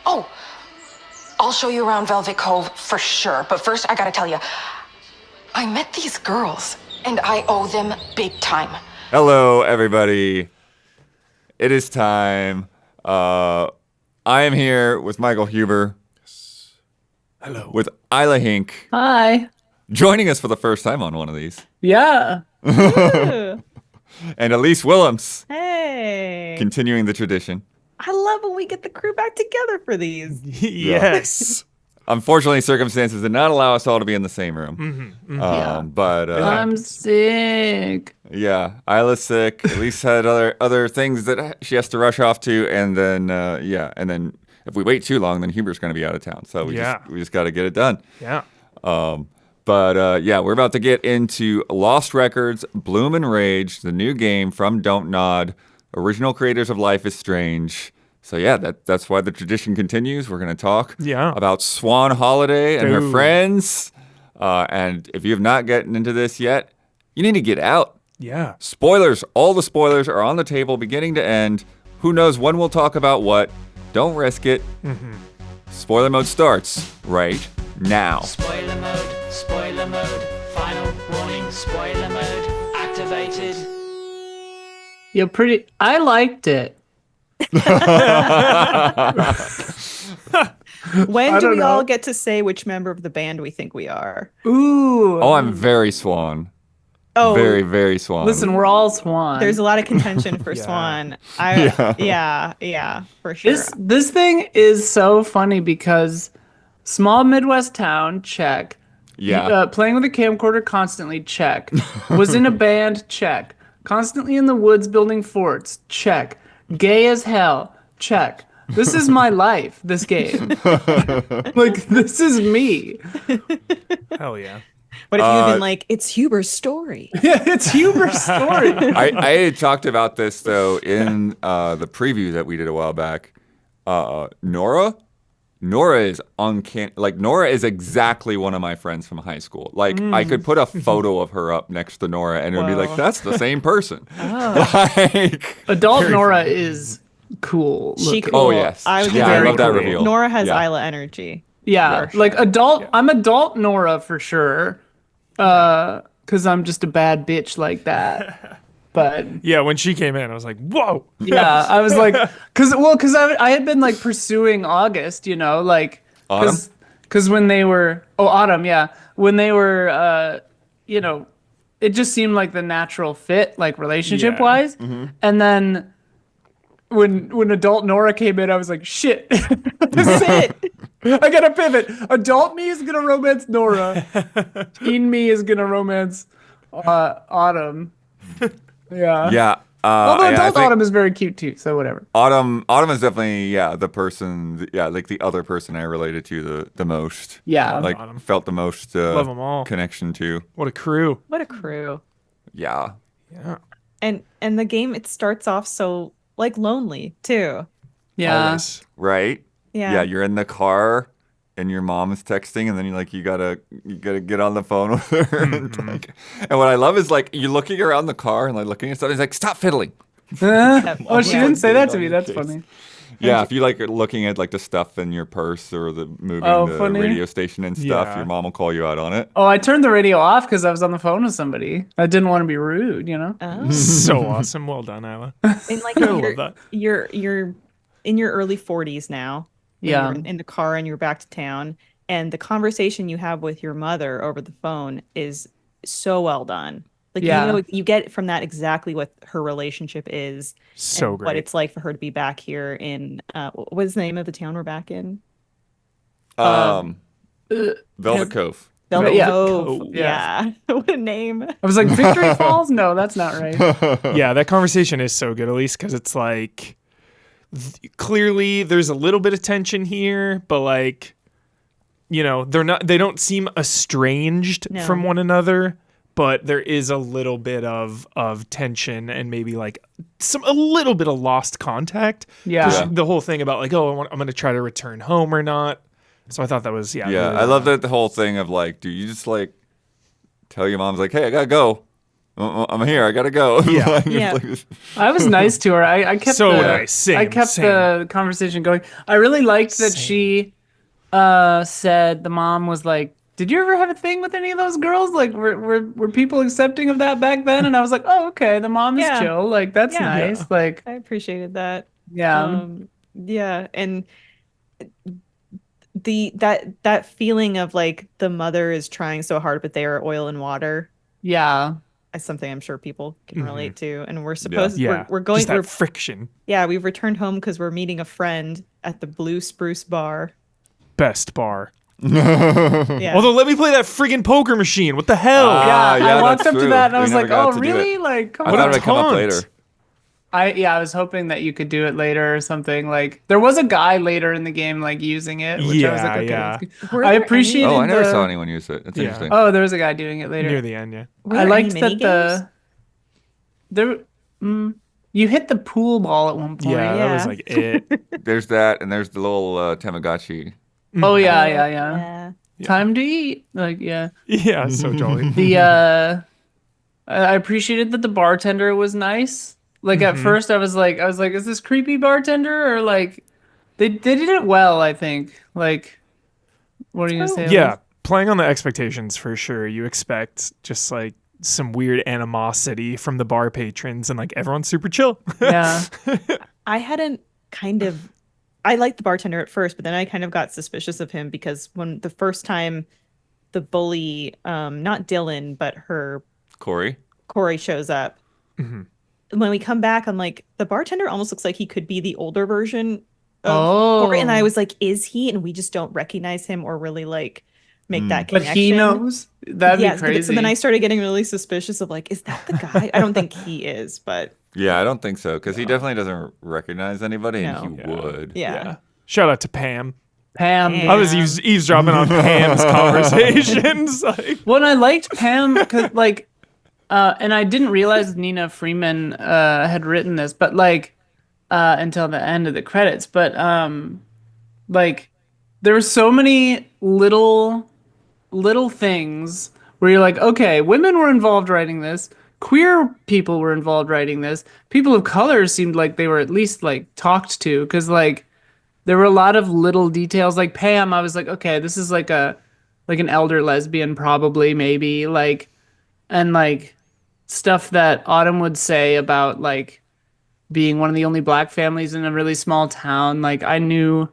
Oh, I'll show you around Velvet Cove for sure. But first, I gotta tell you, I met these girls, and I owe them big time. Hello, everybody. It is time. I am here with Michael Huber. Yes. Hello. With Isla Hinck. Hi. Joining us for the first time on one of these. Yeah. And Elyse Willems. Hey. Continuing the tradition. I love when we get the crew back together for these. Yes. Unfortunately, circumstances did not allow us all to be in the same room. But I'm sick. yeah, Isla's sick. Elyse had other things that she has to rush off to, and then and then if we wait too long, then Huber's going to be out of town. So we just got to get it done. Yeah. We're about to get into Lost Records, Bloom and Rage, the new game from Don't Nod, original creators of Life is Strange. So yeah, that's why the tradition continues. We're going to talk about Swan Holiday and her friends. And if you have not gotten into this yet, you need to get out. Yeah. Spoilers. All the spoilers are on the table beginning to end. Who knows when we'll talk about what? Don't risk it. Spoiler mode starts right now. Spoiler mode, final warning, spoiler mode, activated. I liked it. When do we know. all get to say which member of the band we think we are? Ooh. Oh, I'm very Swan. Oh, Very, very Swan. Listen, we're all Swan. there's a lot of contention for Swan. Yeah, for sure. This thing is so funny because small Midwest town, check. Yeah. Playing with a camcorder constantly, check. Was in a band, check. Constantly in the woods building forts, check. Gay as hell, check. This is my life, this game. Like, this is me. Hell yeah. What if you've been like, it's Huber's story? Yeah, it's Huber's story. I had talked about this, though, in the preview that we did a while back. Nora is uncanny. Like, Nora is exactly one of my friends from high school. Like, I could put a photo of her up next to Nora, and it would be like, that's the same person. Like, Adult Nora is cool. She looking. cool. oh, yes. I would be I very love that cool. reveal. Nora has Yeah. Isla energy. Yeah, like adult. I'm adult Nora for sure. Because I'm just a bad bitch like that. But Yeah, when she came in, I was like, whoa. yeah, I was like, because I had been like pursuing August, you know, like Autumn? because when they were Autumn, yeah, when they were you know, it just seemed like the natural fit, like relationship wise, and then. When adult Nora came in, I was like, shit. Sit. I gotta pivot. Adult me is gonna romance Nora. Teen me is gonna romance Autumn. Yeah. Yeah. Although I adult think Autumn is very cute too, so whatever. Autumn is definitely, the person, like the other person I related to the most. Yeah. Like, Autumn. felt the most Love 'em all. connection to. What a crew. What a crew. Yeah. Yeah. And the game, it starts off so like lonely too. Yeah. Always. Right? Yeah. Yeah, you're in the car and your mom is texting, and then you're like, you gotta get on the phone with her. And what I love is like you're looking around the car and like looking at stuff. He's like, stop fiddling. Oh, she didn't say that to me. on That's your case. funny. Yeah, if you like looking at like the stuff in your purse or the moving the funny. radio station and stuff, Yeah. your mom will call you out on it. Oh, I turned the radio off because I was on the phone with somebody. I didn't want to be rude, you know? So awesome. Well done, Isla. And like I love that. you're in your early 40s now. and Yeah. you're in the car and you're back to town, and the conversation you have with your mother over the phone is so well done. Like Yeah. you know, you get from that exactly what her relationship is. So and great. what it's like for her to be back here in what is the name of the town we're back in? Velvet Cove. Velvet yeah. Cove. Yeah. Yeah. What a name. I was like, Victory Falls? No, that's not right. Yeah, that conversation is so good, Elyse, because it's like clearly there's a little bit of tension here, but like, you know, they don't seem estranged No. from one another, but there is a little bit of tension and maybe like a little bit of lost contact. Yeah. 'Cause the whole thing about like, I'm going to try to return home or not. So I thought that was Yeah, really I love that the whole thing of like, do you just like tell your mom's like, hey, I gotta go, I'm here. I gotta go. Yeah. Yeah. I was nice to her. I kept So the, nice. Same, I kept same. the conversation going. I really liked that she said the mom was like, "Did you ever have a thing with any of those girls? Like, were people accepting of that back then?" And I was like, "Oh, okay. The mom is Yeah. chill. Like, that's Yeah. nice. Like, I appreciated that. yeah, Yeah, and that feeling of like the mother is trying so hard, but they are oil and water yeah, is something I'm sure people can relate to. And we're Yeah. we're going Just that we're friction. yeah, we've returned home because we're meeting a friend at the Blue Spruce Bar. Best bar. Yeah. Although, let me play that friggin' poker machine. What the hell? Ah, yeah, I walked that's up to true. that and I We was never like, got "Oh, to do really? it. Like, come I on." thought it would come up taunt. later. I was hoping that you could do it later or something. Like, there was a guy later in the game like using it, which I was like, Yeah, "Okay, yeah. that's good." Were I there appreciated. Oh, I never the- saw anyone use it. That's Yeah. interesting. Oh, there was a guy doing it later. Near the end, yeah. Were I there any liked that mini-games? you hit the pool ball at one point. Yeah, that was Yeah. like it. There's that, and there's the little Tamagotchi. Oh yeah, Oh, yeah. Time to eat. Like yeah. Yeah, so jolly. The I appreciated that the bartender was nice. Like at first I was like, is this creepy bartender or like they did it well, I think. Like what are you gonna say? Yeah, playing on the expectations for sure. You expect just like some weird animosity from the bar patrons, and like everyone's super chill. Yeah. I hadn't kind of I liked the bartender at first, but then I kind of got suspicious of him because when the first time the bully, not Dylan, but her Corey. Corey shows up. When we come back, I'm like, the bartender almost looks like he could be the older version of Corey. And I was like, is he? And we just don't recognize him or really like make that But connection. he knows? That'd be Yes, crazy. so then I started getting really suspicious of like, is that the guy? I don't think he is, but Yeah, I don't think so because he definitely doesn't recognize anybody, and No. he would. yeah. Shout out to Pam. Pam. Pam. I was eavesdropping on Pam's conversations. Like, Well, and I liked Pam because, like, and I didn't realize Nina Freeman had written this, but like, until the end of the credits. But like, there were so many little things where you're like, okay, women were involved writing this, queer people were involved writing this, people of color seemed like they were at least like talked to, because like there were a lot of little details. Like Pam, I was like, okay, this is like an elder lesbian, probably, maybe, like, and like stuff that Autumn would say about like being one of the only black families in a really small town. Like I knew,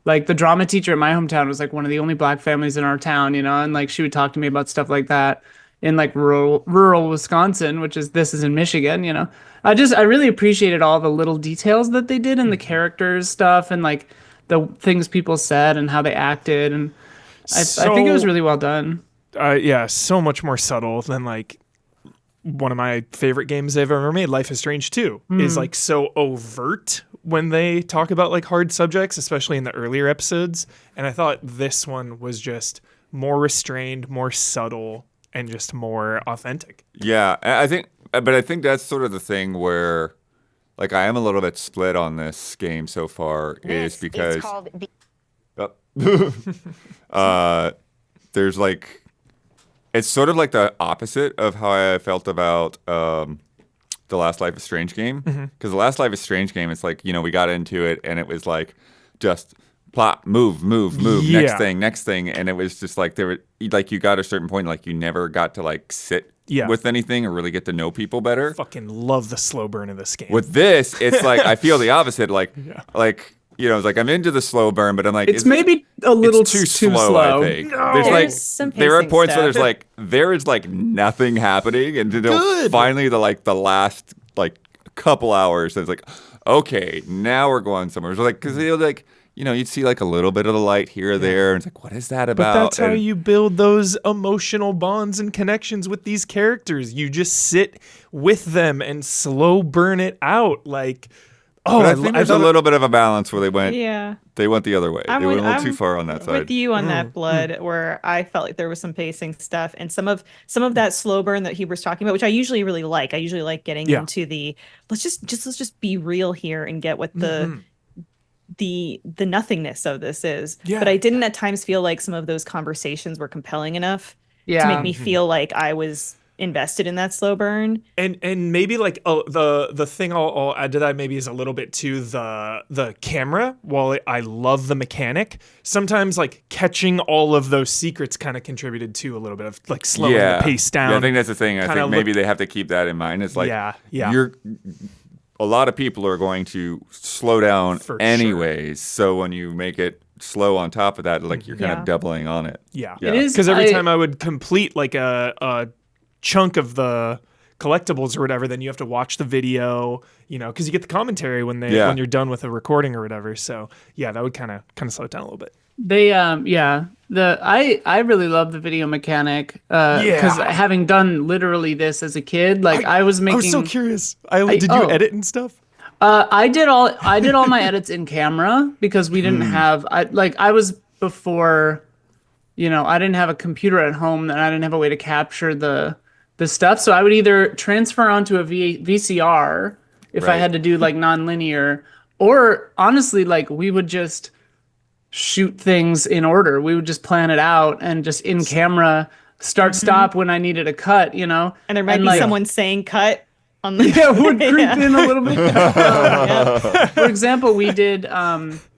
like the drama teacher at my hometown was like one of the only black families in our town, you know, and like she would talk to me about stuff like that in like rural Wisconsin, this is in Michigan, you know. I really appreciated all the little details that they did and the characters stuff and like the things people said and how they acted, and I think it was really well done. yeah, so much more subtle than like one of my favorite games they've ever made, Life is Strange 2, is like so overt when they talk about like hard subjects, especially in the earlier episodes. And I thought this one was just more restrained, more subtle, and just more authentic. Yeah, I think that's sort of the thing where, like, I am a little bit split on this game so far, is because there's like, it's sort of like the opposite of how I felt about the last Life is Strange game. Because the last Life is Strange game, it's like, you know, we got into it and it was like just plot, move, Yeah. next thing, and it was just like there were like you got a certain point, like you never got to like sit with anything or really get to know people better. Fucking love the slow burn of this game. With this, it's like I feel the opposite. Like you know, it's like I'm into the slow burn, but I'm like It's maybe a little it's too slow. I think there's like some there are pacing points where stuff. there is like nothing happening until finally the last like couple hours. It's like okay, now we're going somewhere. It's like because like. You know, you'd see like a little bit of the light here or there, and it's like, what is that about? But that's how And- you build those emotional bonds and connections with these characters. You just sit with them and slow burn it out. Like, oh, But I think there's a little bit of a balance where they went the other way. They went a little too far on that side. With you on that, Blood, where I felt like there was some pacing stuff and some of that slow burn that he was talking about, which I usually really like. I usually like getting into the let's just be real here and get what the nothingness of this is. But I didn't at times feel like some of those conversations were compelling enough to make me feel like I was invested in that slow burn. And maybe like the thing I'll add to that maybe is a little bit to the camera. While I love the mechanic, sometimes like catching all of those secrets kind of contributed to a little bit of like slowing the pace down. Yeah, I think that's the thing. I think maybe they have to keep that in mind. It's like a lot of people are going to slow down anyways. So when you make it slow on top of that, like you're kind of doubling on it. Yeah. It is because every time I would complete like a chunk of the collectibles or whatever, then you have to watch the video, because you get the commentary when you're done with a recording or whatever. So yeah, that would kind of slow it down a little bit. They I really love the video mechanic because having done literally this as a kid, like I was so curious. Did you edit and stuff? I did all my edits in camera because we didn't have I was before, I didn't have a computer at home and I didn't have a way to capture the stuff, so I would either transfer onto a VCR if I had to do like nonlinear, or honestly like we would just shoot things in order. We would just plan it out and just in camera stop when I needed a cut, And there might be someone saying cut on the would creep in a little bit. For example, we did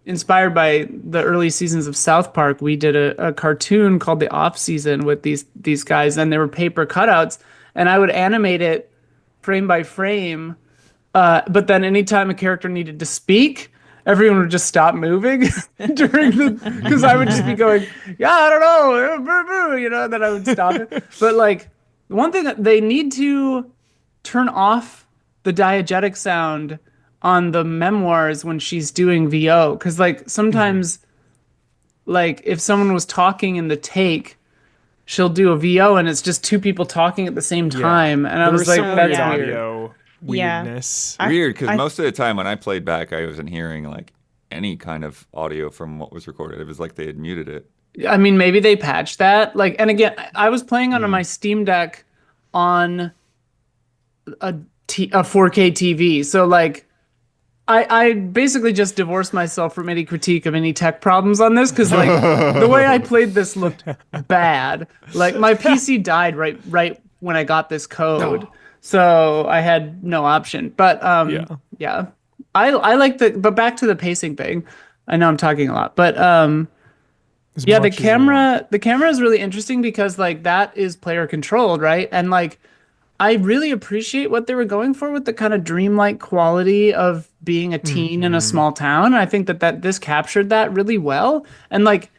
inspired by the early seasons of South Park, we did a cartoon called The Off Season with these guys, and they were paper cutouts, and I would animate it frame by frame. But then anytime a character needed to speak, everyone would just stop moving because I would just be going, I don't know, and then I would stop it. But like one thing that they need to turn off the diegetic sound on the memoirs when she's doing VO, because like sometimes like if someone was talking in the take, she'll do a VO and it's just two people talking at the same time, and I was like, that's audio weirdness. Weird, because most of the time when I played back, I wasn't hearing like any kind of audio from what was recorded. It was like they had muted it. I mean, maybe they patched that. Like, and again, I was playing on my Steam Deck on a 4K TV, so like I basically just divorced myself from any critique of any tech problems on this, because like the way I played this looked bad. Like my PC died right when I got this code, so I had no option. But yeah. I like but back to the pacing thing. I know I'm talking a lot, but the camera is really interesting because like that is player controlled, right? And like I really appreciate what they were going for with the kind of dreamlike quality of being a teen in a small town. I think that this captured that really well. And like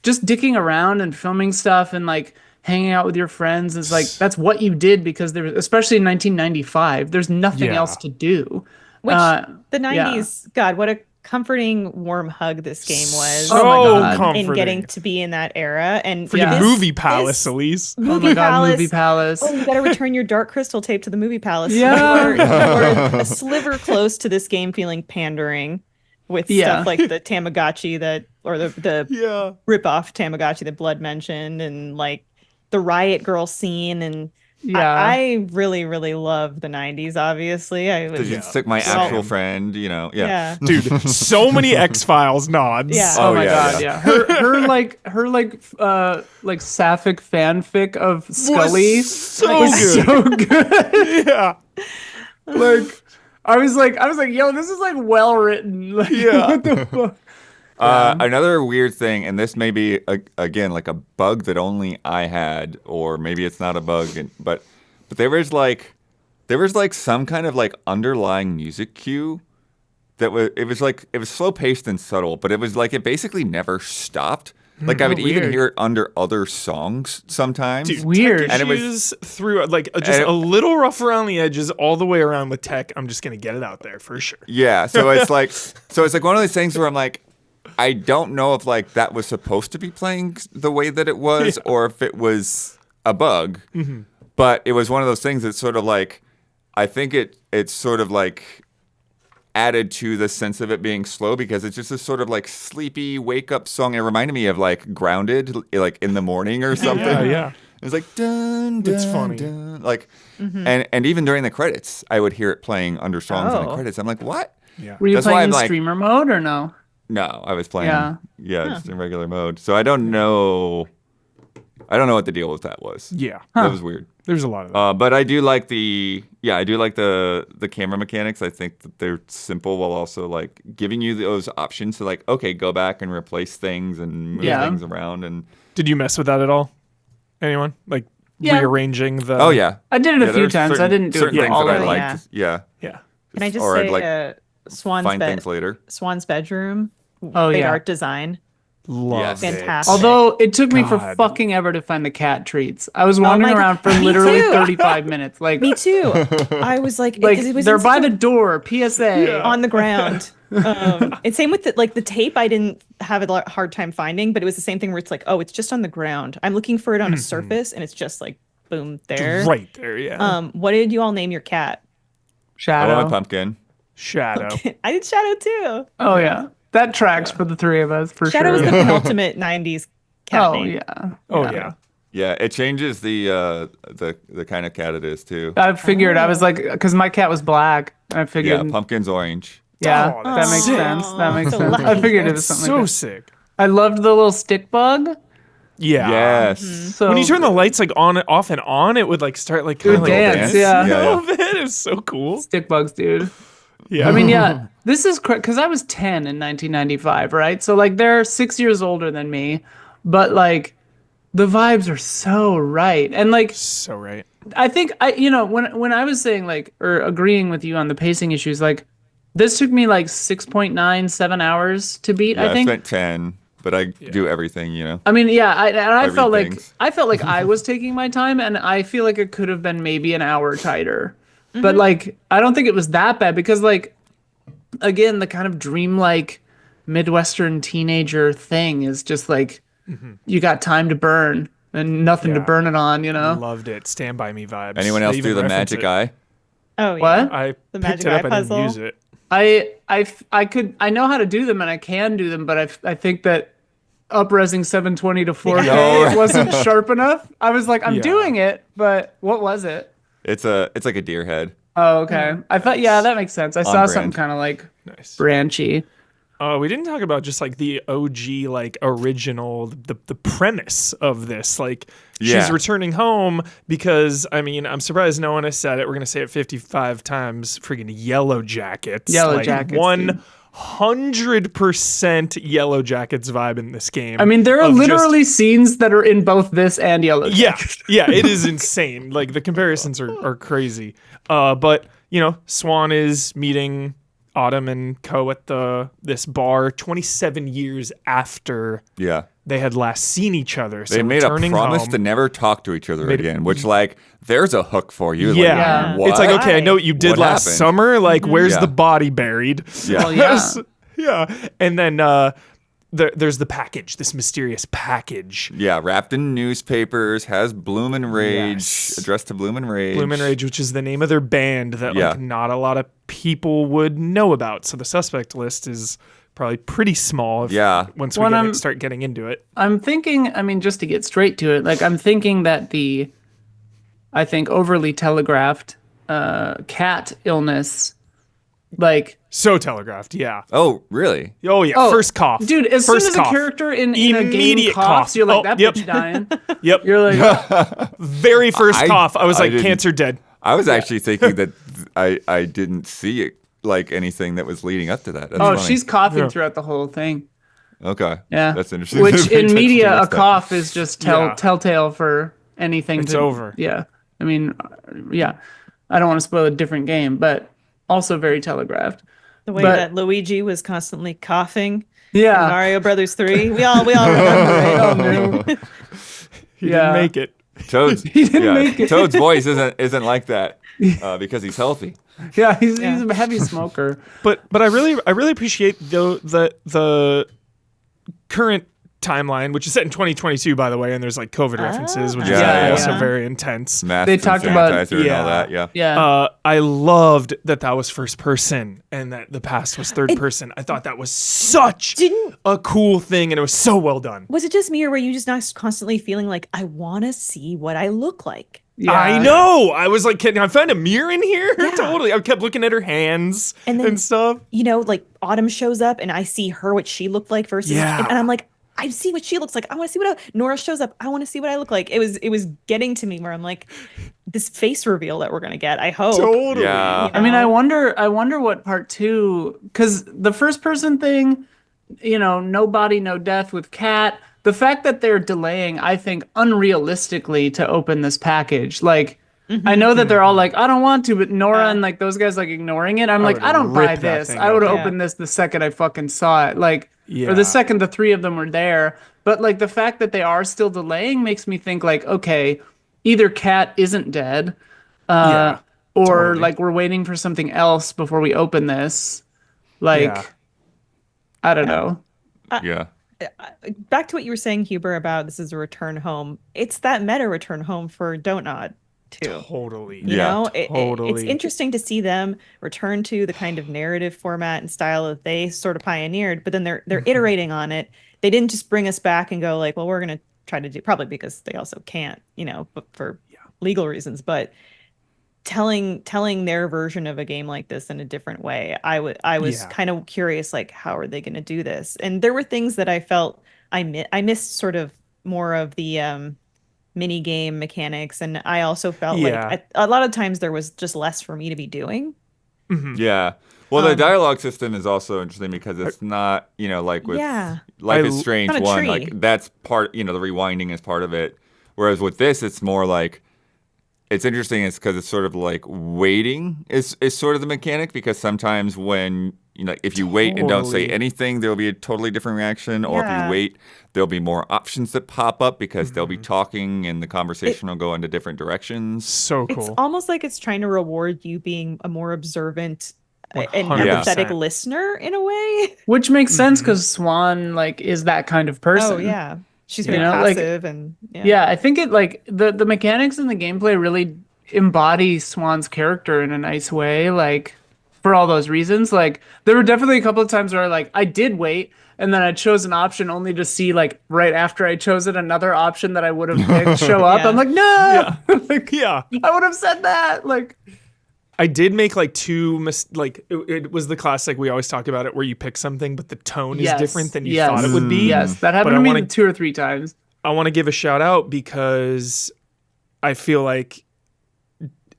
just dicking around and filming stuff and like hanging out with your friends is like, that's what you did, because there was, especially in 1995, there's nothing else to do. Which the 90s, God, what a comforting, warm hug this game was. Comforting. In getting to be in that era. And freaking Movie Palace, Elyse. Movie Palace. Oh, you got to return your Dark Crystal tape to the Movie Palace. Yeah. You were a sliver close to this game feeling pandering with stuff like the Tamagotchi or the rip-off Tamagotchi that Blood mentioned, and like the Riot Girl scene, and I really, really love the 90s, obviously. I was took my actual friend, Dude, so many X-Files nods. Yeah. Oh my god, yeah. Her sapphic fanfic of Scully was so good. Yeah. Like I was like, yo, this is like well written. Like, what the fuck? Another weird thing, and this may be again like a bug that only I had, or maybe it's not a bug, but there was like some kind of like underlying music cue that was slow paced and subtle, but it was like it basically never stopped. Like I would even hear it under other songs sometimes. Dude, weird. And it was through like just a little rough around the edges all the way around with tech. I'm just gonna get it out there for sure. Yeah, so it's like one of those things where I'm like, I don't know if like that was supposed to be playing the way that it was, or if it was a bug. Mm-hmm. But it was one of those things that sort of like, I think it's sort of like added to the sense of it being slow, because it's just this sort of like sleepy wake up song. It reminded me of like Grounded, like in the morning or something. Yeah. It was like dun dun. It's funny. Dun, like, and even during the credits, I would hear it playing under songs in the credits. I'm like, what? Yeah. Were you playing in streamer mode or no? No, I was playing, just in regular mode. So I don't know I don't know what the deal with that was. Yeah. That was weird. There's a lot of that. But I do like the camera mechanics. I think that they're simple while also like giving you those options to like, okay, go back and replace things and move things around. And did you mess with that at all? Anyone? Like rearranging the... Oh, yeah. I did it a Yeah, few there's times. I didn't do certain it things all that I of it. liked. Yeah. Can I just Or I'd say like Swan's find bed, things later. Swan's bedroom. Oh, great yeah. art design. Love Yes. it. Fantastic. Although it took me for God. fucking ever to find the cat treats. I was wandering my around God. for Me literally too. 35 minutes. Like, Me too. I was like, like 'cause it was they're in by such the a- door, PSA. on the ground. And same with the tape. I didn't have a hard time finding, but it was the same thing where it's like, oh, it's just on the ground. I'm looking for it on a surface, and it's just like, boom, there. Right there, yeah. What did you all name your cat? I Shadow. want my pumpkin. Shadow. I did Shadow too. Oh, yeah. That tracks for the three of us, for Shadow was sure. the penultimate '90s cat Oh, name. yeah. Oh, yeah. Yeah, it changes the kind of cat it is too. I figured, I was like, because my cat was black. And I figured, Yeah, pumpkin's orange. yeah, Oh, that that's makes sick. sense. That makes so sense. I lucky. figured it That's was something so like that. sick. I loved the little stick bug. Yeah. Yes. So When you turn the lights like on, off and on, it would like start like kind of would like dance, yeah. Yeah, a yeah. little bit. It was so cool. stick bugs, dude. Yeah. I mean, yeah, this is because I was 10 in 1995, right? So like they're 6 years older than me, but like the vibes are so right. And like so right. I think when I was saying like or agreeing with you on the pacing issues, like this took me like 6.97 hours to beat, Yeah, I think. spent 10, but I do everything, you know. I mean, yeah, I felt like Everything's- I was taking my time, and I feel like it could have been maybe an hour tighter. But like, I don't think it was that bad because like, again, the kind of dreamlike Midwestern teenager thing is just like, you got time to burn and nothing to Yeah. burn it on, you know? Loved it. Stand by me vibes. Anyone They else even do the reference magic it. eye? Oh, yeah. What? I The picked magic it up. eye I puzzle? didn't use it. I could, I know how to do them and I can do them, but I think that upresing 720 to 4K Yeah. wasn't sharp enough. I was like, I'm Yeah. doing it, but what was it? It's like a deer head. Oh, okay. I thought, yeah, that makes sense. I saw brand. something kind of like Nice. branchy. We didn't talk about just like the OG, like original, the premise of this. Like Yeah. she's returning home because, I mean, I'm surprised no one has said it. We're gonna say it 55 times. Freaking Yellow Jackets. Yellow like Jackets, dude. 100% Yellow Jackets vibe in this game. I mean, there are of just- literally scenes that are in both this and Yellow Yeah, Jackets. yeah, it is insane. Like the comparisons are crazy. But you know, Swan is meeting Autumn and Co at this bar 27 years after Yeah. they had last seen each other. So They made a returning promise home, to never talk to each other Made- again, which like there's a hook for you. Yeah. Like, what? It's like, okay, I know what you did What last happened? summer. Like, where's Yeah. the body buried? Yeah. Well, yeah. Yeah. And then there's the package, this mysterious package. Yeah, wrapped in newspapers, has Bloomin' Rage, Yes. addressed to Bloomin' Rage. Bloomin' Rage, which is the name of their band that Yeah. like not a lot of people would know about. So the suspect list is probably pretty small. Yeah. Once When I'm- start getting into it. I'm thinking, I mean, just to get straight to it, like I'm thinking that I think overly telegraphed cat illness, like, So telegraphed, yeah. Oh, really? Oh yeah, oh, first cough, dude, as first soon as cough. a character in a game Immediate coughs, cough. you're like, Oh, that yep. bitch dying. Yep, You're like, very first I- cough. I was I like, didn't- cancer dead. I was actually thinking that I didn't see it like anything that was leading up to that. That's oh, funny. she's coughing Yeah. throughout the whole thing. Okay. Yeah. That's interesting. Which Pay in attention media, to a that stuff. cough is just Yeah. telltale for anything. It's over. Yeah. I mean, yeah. I don't want to spoil a different game, but also very telegraphed. The way But- that Luigi was constantly coughing. Yeah. In Mario Brothers 3. We all remember it. He Yeah. didn't make it. Toad's, didn't make it. Toad's voice isn't like that because he's healthy. Yeah, he's a heavy smoker. But I really appreciate the current timeline, which is set in 2022, by the way, and there's like COVID references, which Yeah, is also yeah. very intense. Masks They and talked about- sanitizer and Yeah. all that. Yeah. Yeah. I loved that was first person and that the past was third person. I thought that was such Didn't- a cool thing, and it was so well done. Was it just me or were you just not constantly feeling like, I want to see what I look like? yeah. I know. I was like, can I find a mirror in here? Yeah. Totally. I kept looking at her hands And and, then- stuff. You know, like Autumn shows up and I see her what she looked like versus, Yeah. and I'm like, I see what she looks like. I want to see what Nora shows up. I want to see what I look like. It was getting to me where I'm like, this face reveal that we're gonna get. I hope. Totally. Yeah. I mean, I wonder what part 2, because the first person thing, no body, no death with Kat. The fact that they're delaying, I think, unrealistically to open this package. Like, I know that they're all like, I don't want to, but Nora and like those guys like ignoring it. I'm like, I don't buy rip that this. thing I would have open. opened this the second I fucking saw it. Like, Yeah. or the second the 3 of them were there. But like the fact that they are still delaying makes me think like, okay, either Kat isn't dead, or totally. like we're waiting for something else before we open this. Like, Yeah. I don't know. Yeah. Back to what you were saying, Huber, about this is a return home. It's that meta return home for Don't Nod too. Totally. You Yeah, know, totally. it's interesting to see them return to the kind of narrative format and style that they sort of pioneered, but then they're iterating on it. They didn't just bring us back and go like, well, we're going to try to do, probably because they also can't, but for legal reasons, but telling their version of a game like this in a different way. I was kind of curious, like, how are they going to do this? And there were things that I felt I missed sort of more of the mini game mechanics, and I also felt like a lot of times there was just less for me to be doing. Yeah. Well, the dialogue system is also interesting because it's not, like with Life is Strange Not a 1, tree. like that's part, the rewinding is part of it. Whereas with this, it's more like, it's interesting is because it's sort of like waiting is sort of the mechanic, because sometimes when, if you wait and don't say Totally. anything, there'll be a totally different reaction. Or if Yeah. you wait, there'll be more options that pop up because they'll be talking and the conversation will go into different directions. So cool. It's almost like it's trying to reward you being a more observant and 100%. empathetic listener in a way. Which makes sense because Swan like is that kind of person. Oh yeah, she's very like- passive and Yeah, I think it like the mechanics in the gameplay really embody Swan's character in a nice way, like for all those reasons. Like there were definitely a couple of times where like I did wait and then I chose an option only to see like right after I chose it another option that I would have picked show up. Yeah. I'm like, no, like, Yeah. I would have said that. Like, I did make like it was the classic, we always talk about it, where you pick something but the tone is yes, different than you yes, thought it would be. Yes, that But happened I to me wanna- 2 or 3 times. I want to give a shout out because I feel like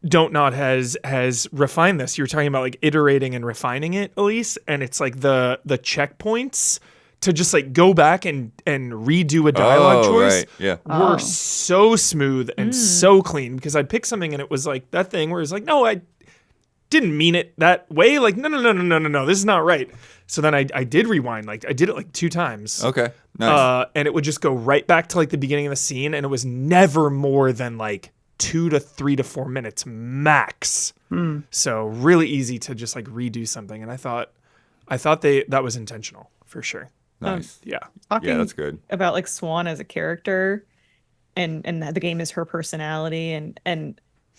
Don't Nod has refined this. You're talking about like iterating and refining it, Elyse, and it's like the checkpoints to just like go back and redo a dialogue choice Right. Yeah. were so smooth and so clean, because I'd pick something and it was like that thing where it's like, no, I didn't mean it that way. Like, no, this is not right. So then I did rewind. Like I did it like 2 times. Okay. Nice. And it would just go right back to like the beginning of the scene, and it was never more than like 2 to 3 to 4 minutes max. So really easy to just like redo something. And I thought that was intentional for sure. Nice. Yeah. talking that's good. about like Swan as a character, and the game is her personality, and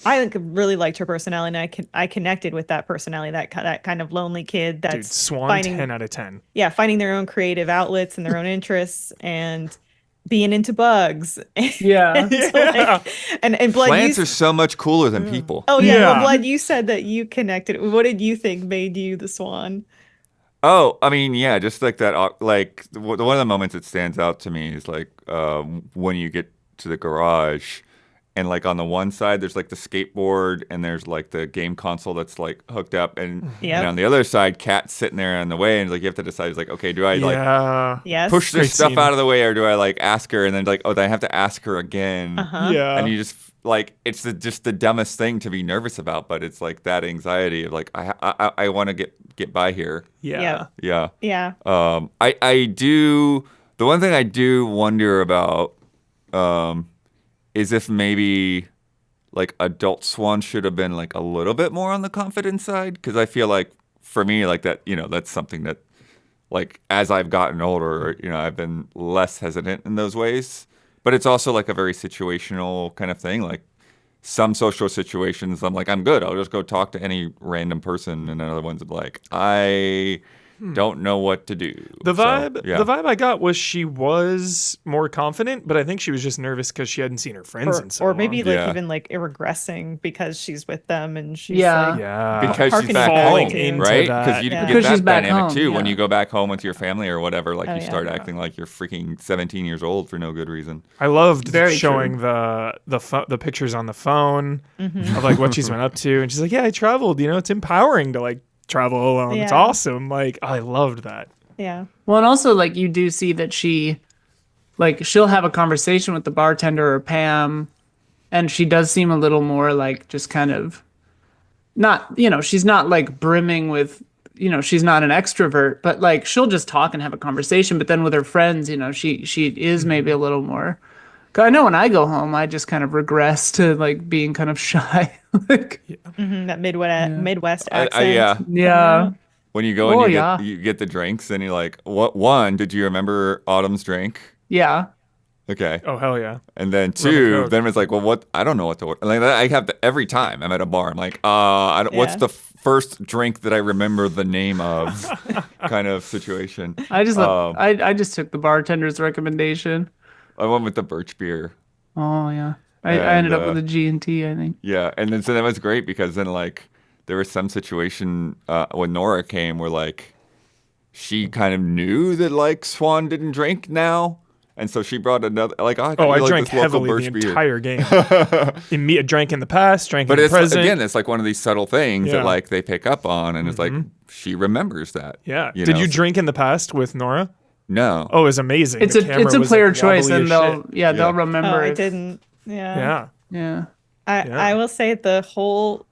I like, really liked her personality, and I connected with that personality, that kind of lonely kid that's Dude, Swan finding 10 out of 10. finding their own creative outlets and their own interests and being into bugs. Yeah. and Blood, Plants you, are so much cooler than people. oh yeah, Yeah. well, Blood, you said that you connected. What did you think made you the Swan? Oh, I mean, yeah, just like that. Like one of the moments that stands out to me is like when you get to the garage, and like on the one side there's like the skateboard, and there's like the game console that's like hooked up, and, Yep. and on the other side, Kat's sitting there in the way, and like you have to decide, it's like, okay, do I like Yeah. Yes. push this Great stuff scene. out of the way, or do I like ask her, and then like, oh, then I have to ask her again. Uh-huh. Yeah. And you just like, it's just the dumbest thing to be nervous about, but it's like that anxiety of like, I want to get by here. Yeah. Yeah. Yeah. Yeah. I do. The one thing I do wonder about is if maybe like adult Swan should have been like a little bit more on the confident side, because I feel like for me, like that, that's something that like as I've gotten older, I've been less hesitant in those ways. But it's also like a very situational kind of thing. Like some social situations, I'm like, I'm good. I'll just go talk to any random person, and other ones I'm like, I don't know what to do. The vibe, yeah. the vibe I got was she was more confident, but I think she was just nervous because she hadn't seen her friends in so or long. maybe like Yeah. even like regressing because she's with them and she's Yeah. like, Yeah, because she's harkening back back home, into right? that. Because you Yeah. get Because that she's back dynamic home, too when yeah. you go back home with your family or whatever. Like Oh, you yeah. start acting like you're freaking 17 years old for no good reason. I loved Very showing the pictures on the phone of like what she's been up to, and she's like, "Yeah, I traveled. You know, it's empowering to like travel alone. It's Yeah. awesome. Like, I loved that." yeah. Well, and also like you do see that she'll have a conversation with the bartender or Pam, and she does seem a little more like just kind of not, she's not like brimming with, she's not an extrovert, but like she'll just talk and have a conversation. But then with her friends, she is maybe a little more. 'Cause I know when I go home, I just kind of regress to like being kind of shy. Like, That Midwest accent. yeah. yeah. When you go and Oh, you yeah. get the drinks and you're like, what? One, did you remember Autumn's drink? Yeah. Okay. Oh hell yeah! And then Rum and two, Coke. then it's like, well, what? I don't know what to order. Like I have every time I'm at a bar. I'm like, what's Yeah. the first drink that I remember the name of? Kind of situation. I just took the bartender's recommendation. I went with the birch beer. Oh yeah. I And, ended up with a G&T, I think. Yeah, and then so that was great because then like there was some situation when Nora came where like she kind of knew that like Swan didn't drink now. And so she brought another, like, I like drank this local heavily birch the beer. entire game. I drank in the past, drank But in the it's present. again, it's like one of these subtle things Yeah. that like they pick up on, and it's like she remembers that. Yeah. you Did know? you drink in the past with Nora? No. Oh, it was amazing. It's The a camera was, player like, choice, wobbly and as they'll shit. they'll remember. Oh, I if- didn't. Yeah. Yeah. Yeah. I will say the whole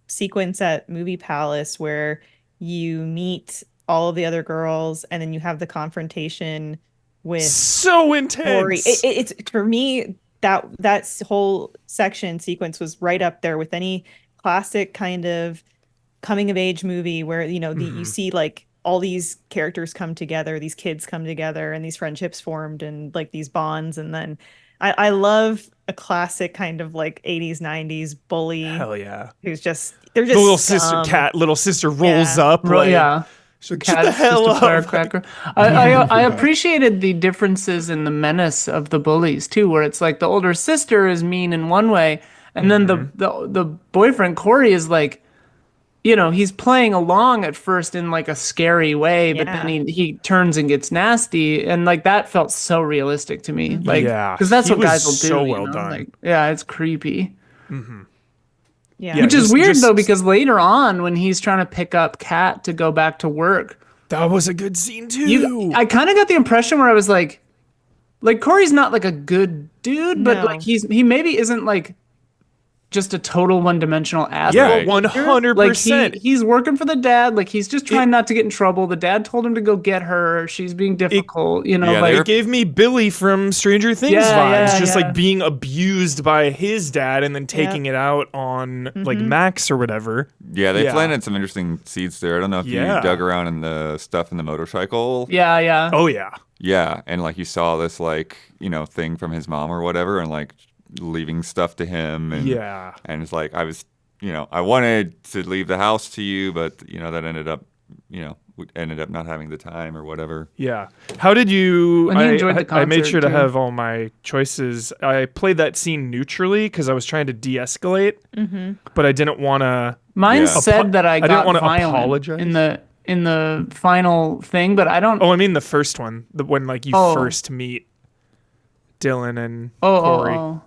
sequence at Movie Palace where you meet all of the other girls and then you have the confrontation with So intense. Corey. It's for me that whole sequence was right up there with any classic kind of coming of age movie where you see like all these characters come together, these kids come together, and these friendships formed and like these bonds, and then. I love a classic kind of like 80s, 90s bully Hell yeah. who's they're just The little scum. little sister rolls Yeah. up. Like, Yeah. she's like, Cat shut the is hell just a up. firecracker. I appreciated the differences in the menace of the bullies too, where it's like the older sister is mean in one way, and then the boyfriend Corey is like, he's playing along at first in like a scary way, but Yeah. then he turns and gets nasty, and like that felt so realistic to me. Like, Yeah, because that's he what guys was will do. so you well know? done. Like, yeah, it's creepy. Yeah. Which is just- weird just- though, because later on when he's trying to pick up Kat to go back to work. That was a good scene too. I kind of got the impression where I was like Corey's not like a good dude, but No. like he maybe isn't like just a total one-dimensional asshole. yeah, Right. 100%. Like he's working for the dad. Like he's just trying not to get in trouble. The dad told him to go get her. She's being difficult. Yeah, like they're- It gave me Billy from Stranger Things Yeah, vibes, yeah, just yeah. like being abused by his dad and then taking it out on like Max or whatever. Yeah, they Yeah. planted some interesting seeds there. I don't know if Yeah. you dug around in the stuff in the motorcycle. yeah. Oh yeah. Yeah, and like you saw this like, thing from his mom or whatever, and like leaving stuff to him. And, Yeah. And it's like, I wanted to leave the house to you, but, that ended up, we ended up not having the time or whatever. Yeah. How did you? And he enjoyed the I made concert, sure to too. have all my choices. I played that scene neutrally because I was trying to de-escalate, but I didn't want to. Mine Yeah. said that I didn't got wanna violent apologize. in the final thing, but I don't. Oh, I mean the first one, when like you Oh. first meet Dylan and Oh, Corey.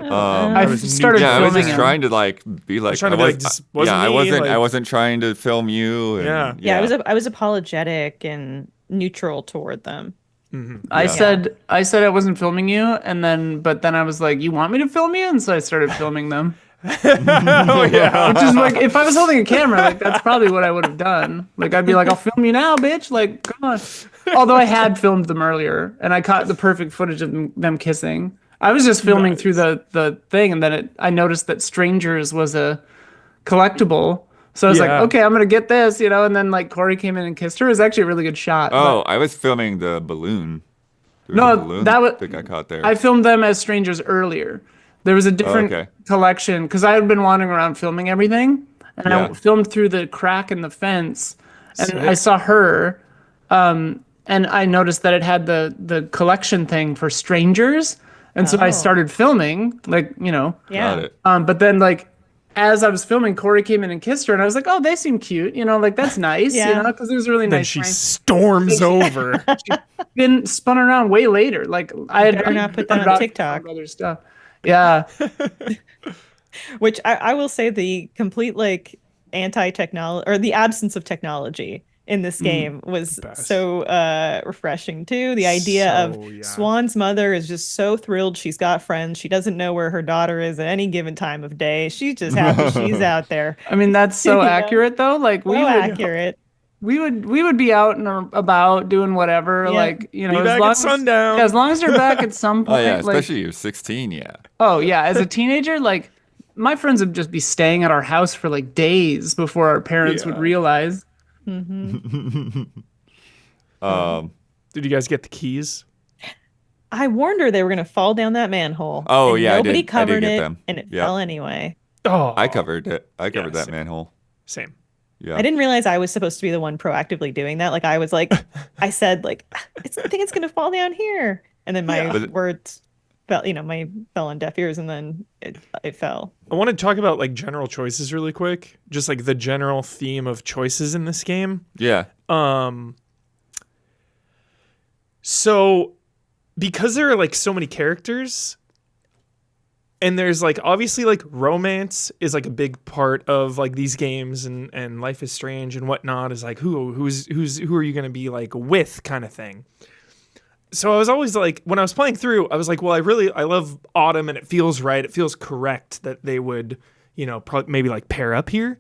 I was started Yeah, I was filming just him. tring to like be like, trying to be like, this wasn't yeah, I me, wasn't, like- I wasn't trying to film you. And, Yeah. Yeah, I was apologetic and neutral toward them. I said I wasn't filming you, but then I was like, "You want me to film you?" And so I started filming them. Oh yeah. Which is like, if I was holding a camera, like that's probably what I would have done. Like I'd be like, "I'll film you now, bitch!" Like, come on. Although I had filmed them earlier, and I caught the perfect footage of them kissing. I was just filming through the thing, and then I noticed that Strangers was a collectible. So I was like, Yeah. okay, I'm gonna get this, and then like Corey came in and kissed her. It was actually a really good shot. Oh, I was filming the balloon. There No, a balloon that was- that got caught there. I filmed them as strangers earlier. There was a different okay. collection because I had been wandering around filming everything, and I filmed through the crack in the fence, and I saw her, and I noticed that it had the collection thing for strangers, and so I started filming, like, Got it. but then like as I was filming, Corey came in and kissed her, and I was like, oh, they seem cute, like that's nice, because it was a really Then nice. she storms over. Then spun around way later. Like I had Better not put that on TikTok. Other stuff. Yeah. Which I will say the complete like anti-technology or the absence of technology in this game was so refreshing too. The idea of Swan's mother is just so thrilled she's got friends. She doesn't know where her daughter is at any given time of day. She's just happy she's out there. I mean, that's so accurate though. Like accurate. We would be out and about doing whatever, like be back at sundown. As long as they're back at some point. Oh yeah, especially you're 16, yeah. Oh yeah, as a teenager, like my friends would just be staying at our house for like days before our parents would realize. Did you guys get the keys? I warned her they were going to fall down that manhole. Oh and yeah, nobody I did covered get it, them. and it fell anyway. Oh, I covered it. I covered that same. manhole. Same. Yeah. I didn't realize I was supposed to be the one proactively doing that. Like I was like, I said like, I think it's going to fall down here, and then my words fell. Fell on deaf ears, and then it fell. I want to talk about like general choices really quick. Just like the general theme of choices in this game. Yeah. So because there are like so many characters, and there's like obviously like romance is like a big part of like these games, and Life is Strange and whatnot is like who are you gonna be like with kind of thing. So I was always like, when I was playing through, I was like, well, I love Autumn, and it feels right. It feels correct that they would, maybe like pair up here.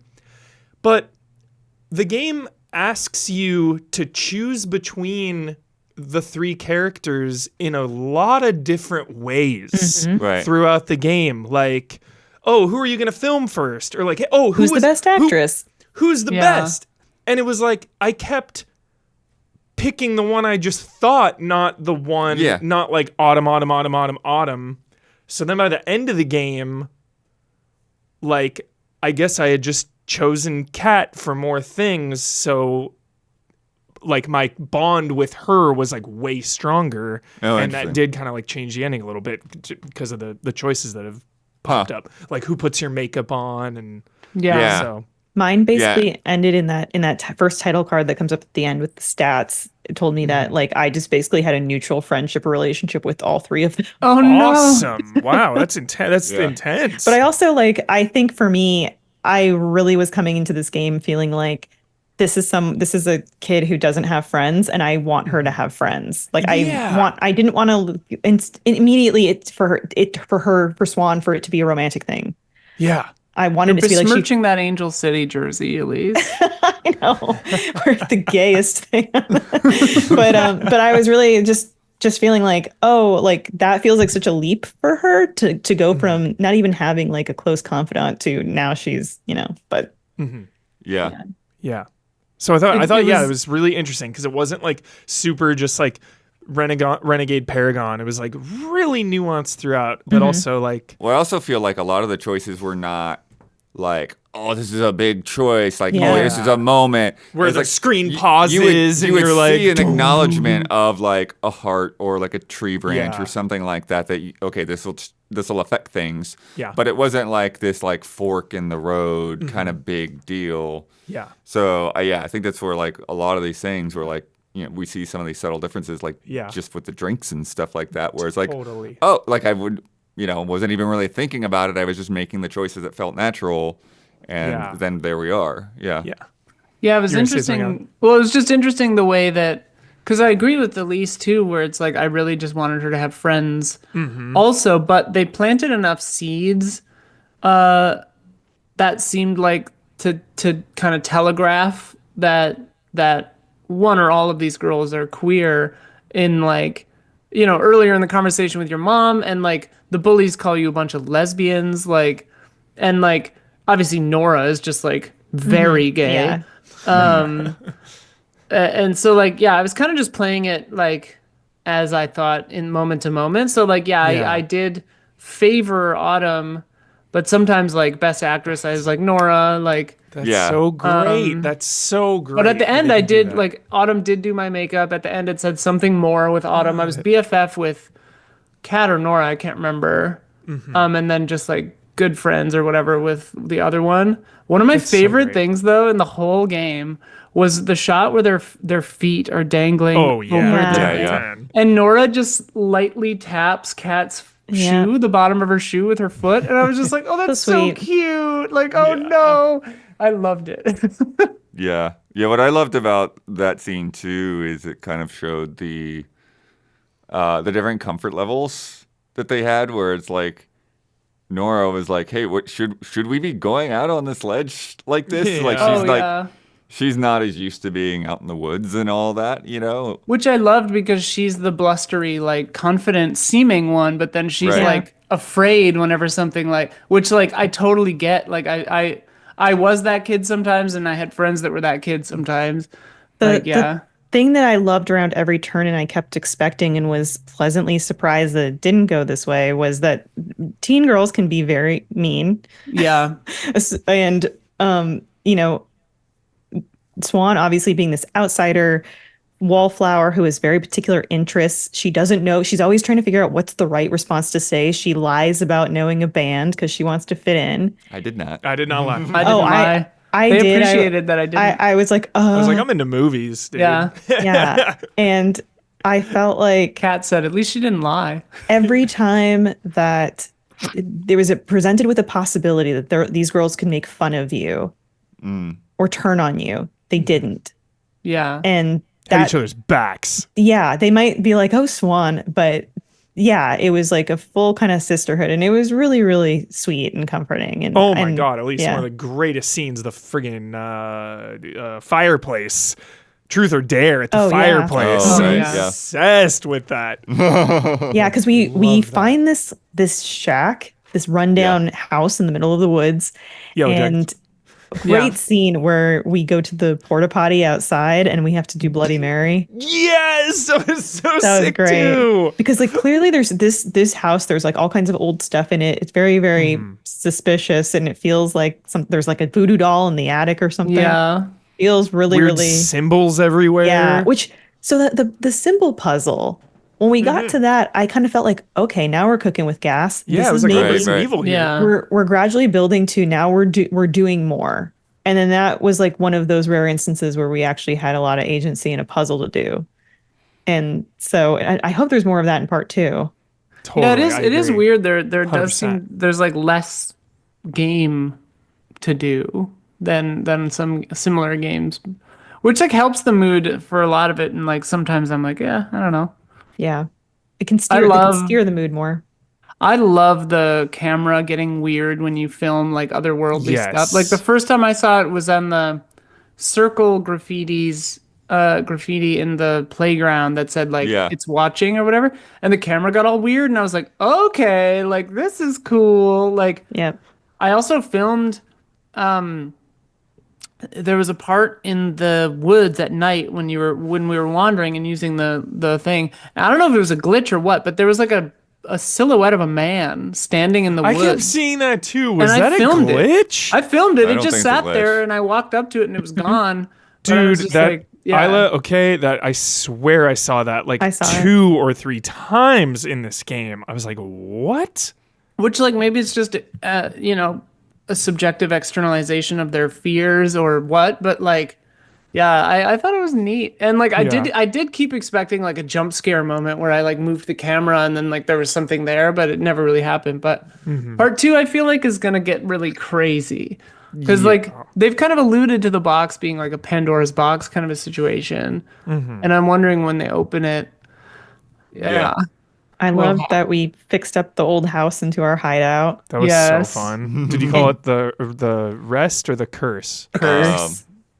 But the game asks you to choose between the three characters in a lot of different ways Right. throughout the game. Like, oh, who are you going to film first? Or like, oh, who's the best actress? Who's the best? And it was like, I kept picking the one I just thought, not the one, not like Autumn. So then by the end of the game, like, I guess I had just chosen Kat for more things. So like my bond with her was like way stronger. And that did kind of like change the ending a little bit because of the choices that have popped up. Like who puts your makeup on and so. Mine basically ended in that first title card that comes up at the end with the stats. It told me that like I just basically had a neutral friendship or relationship with all three of them. Oh no! Awesome! Wow, that's intense. That's intense. But I also I think for me, I really was coming into this game feeling like this is a kid who doesn't have friends, and I want her to have friends. Like I didn't want to immediately for Swan for it to be a romantic thing. Yeah. I wanted it to be like besmirching that Angel City jersey, Elyse. I know we're the gayest thing, but I was really just feeling like, oh, like that feels like such a leap for her to go from not even having like a close confidant to now she's but Yeah. So I thought it was really interesting because it wasn't like super just like renegade Paragon. It was like really nuanced throughout, but also like. Well, I also feel like a lot of the choices were not like, oh, this is a big choice. Like, oh, this is a moment where the like, screen pauses you would you're like, see an acknowledgement of like a heart or like a tree branch or something like that. This will affect things. Yeah. But it wasn't like this like fork in the road kind of big deal. Yeah. So I think that's where like a lot of these things were like, we see some of these subtle differences like just with the drinks and stuff like that. Where it's like, oh, like I would. Wasn't even really thinking about it. I was just making the choices that felt natural. And then there we are. Yeah. Yeah. Yeah, it was interesting. Well, it was just interesting the way that, because I agree with Elyse too, where it's like, I really just wanted her to have friends also, but they planted enough seeds that seemed like to kind of telegraph that one or all of these girls are queer in like, earlier in the conversation with your mom, and like the bullies call you a bunch of lesbians, like, and like obviously Nora is just like very gay. And so like, I was kind of just playing it like as I thought in moment to moment. So like, I did favor Autumn, but sometimes like best actress, I was like Nora, like, That's Yeah. so great. That's so great. But at the that end, they I can do did that. like Autumn did do my makeup. At the end, it said something more with Autumn. I was BFF with Kat or Nora, I can't remember. And then just like good friends or whatever with the other one. One of my It's so favorite great. things though in the whole game was the shot where their feet are dangling. Oh yeah, over Yeah. the Yeah, thing. yeah. And Nora just lightly taps Kat's Yeah. shoe, the bottom of her shoe with her foot, and I was just like, "Oh, that's so sweet. cute!" Like, "Oh no," I loved it. Yeah. Yeah, what I loved about that scene too is it kind of showed the different comfort levels that they had, where it's like Nora was like, "Hey, what should we be going out on this ledge like this?" Yeah. Like Oh she's like yeah. she's not as used to being out in the woods and all that, Which I loved because she's the blustery, like confident seeming one, but then she's Right. like afraid whenever something like, which like I totally get. Like I was that kid sometimes, and I had friends that were that kid sometimes. Like yeah, The thing that I loved around every turn and I kept expecting and was pleasantly surprised that it didn't go this way was that teen girls can be very mean. yeah, And, you know, Swan obviously being this outsider wallflower who has very particular interests. She doesn't know. She's always trying to figure out what's the right response to say. She lies about knowing a band because she wants to fit in. I did not. I did not laugh. I didn't lie. I They did. appreciated that I didn't. I was like, I was like, oh, I'm into movies, dude. Yeah. yeah. And I felt like Kat said, at least she didn't lie. every time that there was presented with a possibility that these girls could make fun of you or turn on you, they didn't. Yeah. And Had that, each other's backs. yeah, they might be like, oh, Swan, but yeah, it was like a full kind of sisterhood, and it was really, really sweet and comforting. And Oh my and, god, Elyse, yeah. one of the greatest scenes, the friggin' fireplace. Truth or Dare at the Oh, yeah. fireplace. Oh, right, I'm yeah. obsessed with that. Yeah, because we find this shack, this rundown house in the middle of the woods, Yo, Jack. and great scene where we go to the porta potty outside and we have to do Bloody Mary. Yes, that was so That was sick great too. because like clearly there's this house. There's like all kinds of old stuff in it. It's very very suspicious, and it feels like there's like a voodoo doll in the attic or something. Yeah. Feels really Weird really symbols everywhere. yeah. Which so that the symbol puzzle. When we got to that, I kind of felt like, okay, now we're cooking with gas. Yeah, This it was is like maybe- Resident Right. Evil here. Yeah. we're gradually building to now we're doing more. And then that was like one of those rare instances where we actually had a lot of agency and a puzzle to do. And so I hope there's more of that in part 2. Totally, Yeah, it is. I It is agree. weird. There does 100%. seem there's like less game to do than some similar games, which like helps the mood for a lot of it. And like sometimes I'm like, yeah, I don't know. Yeah. It can steer the mood more. I love the camera getting weird when you film like otherworldly Yes. stuff. Like the first time I saw it was on the circle graffiti in the playground that said like Yeah. it's watching or whatever, and the camera got all weird, and I was like, okay, like this is cool. Like Yep. I also filmed there was a part in the woods at night when we were wandering and using the thing. And I don't know if it was a glitch or what, but there was like a silhouette of a man standing in the I woods. kept seeing that too. Was And I that a filmed it. glitch? I filmed it. I It don't just think it's a sat glitch. there, and I walked up to it, and it was gone. But I Dude, was just that like, yeah. Isla, okay, that I swear I saw that like I saw it. 2 or 3 times in this game. I was like, what? Which like maybe it's just a subjective externalization of their fears or what, but like. Yeah, I thought it was neat. And like I did keep expecting like a jump scare moment where I like moved the camera and then like there was something there, but it never really happened. But part 2 I feel like is gonna get really crazy. Because like they've kind of alluded to the box being like a Pandora's box kind of a situation. And I'm wondering when they open it. Yeah. I loved that we fixed up the old house into our hideout. That was Yes. so fun. Did you call it the rest or the curse?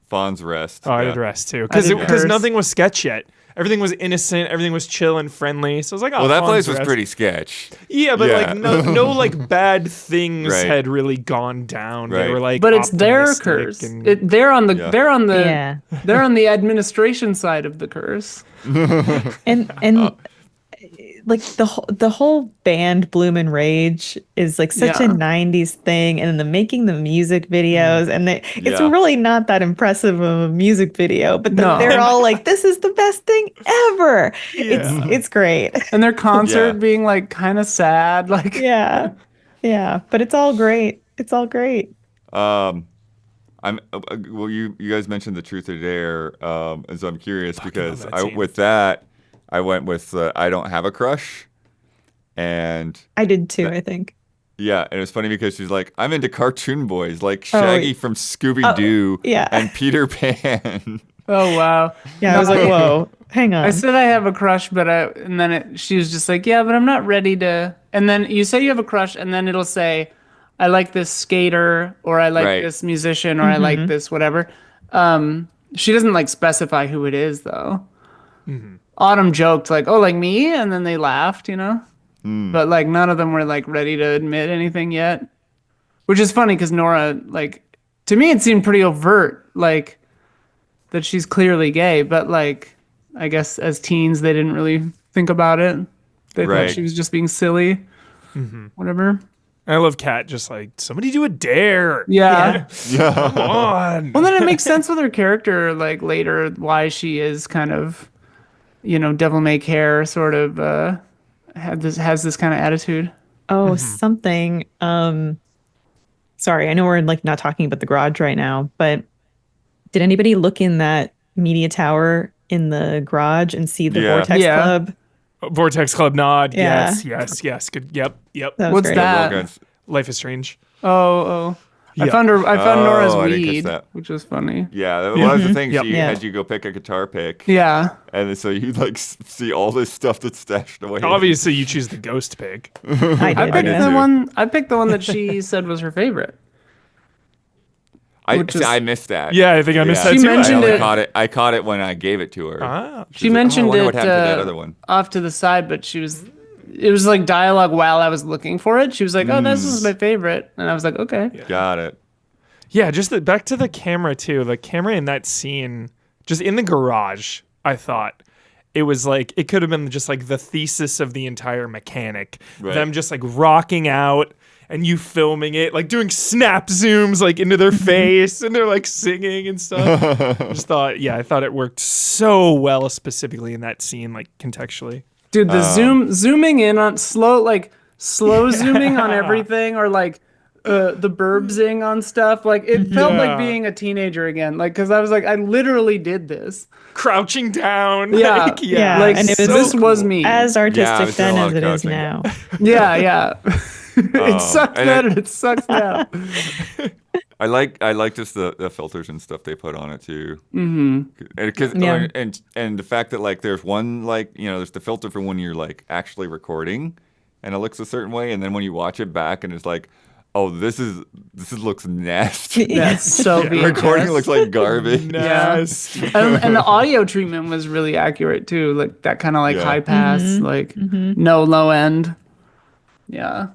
Fawn's Rest. Oh, I yeah. did rest too. I did Because curse. nothing was sketch yet. Everything was innocent. Everything was chill and friendly. So I was like, oh, Well, that Fawn's place was Rest. pretty sketch. Yeah, but Yeah. like no like bad things Right. had really gone down. They Right. were like, But it's their optimistic curse. and- They're on the Yeah. they're on the Yeah. they're on the administration side of the curse. And like the whole band Bloom and Rage is like such a 90s thing, and then making the music videos, and it's really not that impressive of a music video, but then they're all like, this is the best thing ever. It's great. And their concert being like kind of sad, like yeah, but it's all great. It's all great. I'm well. You guys mentioned the truth or dare, and so I'm curious because I went with I don't have a crush, and I did too. I think. Yeah, and it's funny because she's like, I'm into cartoon boys like Shaggy from Scooby Doo, and Peter Pan. Oh wow! Yeah, I was like, whoa, hang on. I said I have a crush, and then she was just like, yeah, but I'm not ready to. And then you say you have a crush, and then it'll say, I like this skater, or I like this musician, or I like this whatever. She doesn't like specify who it is though. Mm-hmm. Autumn joked like, "Oh, like me," and then they laughed, you know. But like none of them were like ready to admit anything yet, which is funny because Nora, like, to me it seemed pretty overt, like that she's clearly gay. But like, I guess as teens they didn't really think about it. They thought she was just being silly, whatever. I love Kat just like, somebody do a dare. Yeah. Come on. Well, then it makes sense with her character, like later, why she is kind of, you know, devil may care, sort of has this kind of attitude. Oh, something. Sorry, I know we're like not talking about the garage right now, but did anybody look in that media tower in the garage and see the Vortex Club? Vortex Club nod. Yeah. Yes. Good. Yep. What's great. that? Life is Strange. Oh. Yeah. I found Nora's I didn't catch weed, that. which was funny. Yeah, one of the things she Yeah. had you go pick a guitar pick. Yeah. And so you like see all this stuff that's stashed away. Obviously, you choose the ghost pick. I picked did. the one. I picked the one that she said was her favorite. I missed that. Yeah, I think I missed that She too. mentioned I it. caught it. I caught it when I gave it to her. Ah. She like, mentioned I wonder it what happened to that other one. off to the side, but it was like dialogue while I was looking for it. She was like, "Oh, this is my favorite," and I was like, "Okay." Got it. Yeah, just back to the camera too. The camera in that scene, just in the garage, I thought it was like it could have been just like the thesis of the entire Mechanic. Right. Them just like rocking out and you filming it, like doing snap zooms like into their face and they're like singing and stuff. I thought it worked so well, specifically in that scene, like contextually. Dude, the zooming in on slow zooming on everything, or like the burbsing on stuff, like it felt like being a teenager again, like because I was like, I literally did this, crouching down. Yeah. Like, like and it was this was me. as artistic then doing a as lot it of is crouching. now. Yeah. It sucks then and it sucks now. I like just the filters and stuff they put on it too. Mm-hmm. And the fact that like there's one like there's the filter for when you're like actually recording, and it looks a certain way, and then when you watch it back and it's like, oh, this looks nasty. That's so The recording looks like garbage. Nasty. And the audio treatment was really accurate too, like that kind of like high pass, like no low end. Yeah.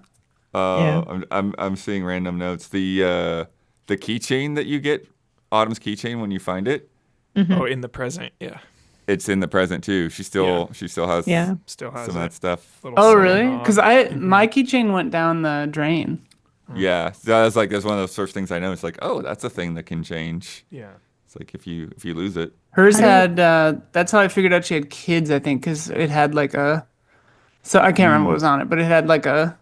I'm seeing random notes. The keychain that you get, Autumn's keychain when you find it. Oh, in the present, yeah. It's in the present too. She still has Still has some of it. that stuff. Little Oh, sign really? on. Because my keychain went down the drain. Yeah, that's one of those first things I know. It's like, oh, that's a thing that can change. Yeah. It's like if you lose it. Hers had. That's how I figured out she had kids. I think because it had like a. So I can't remember what was on it, but it had like a,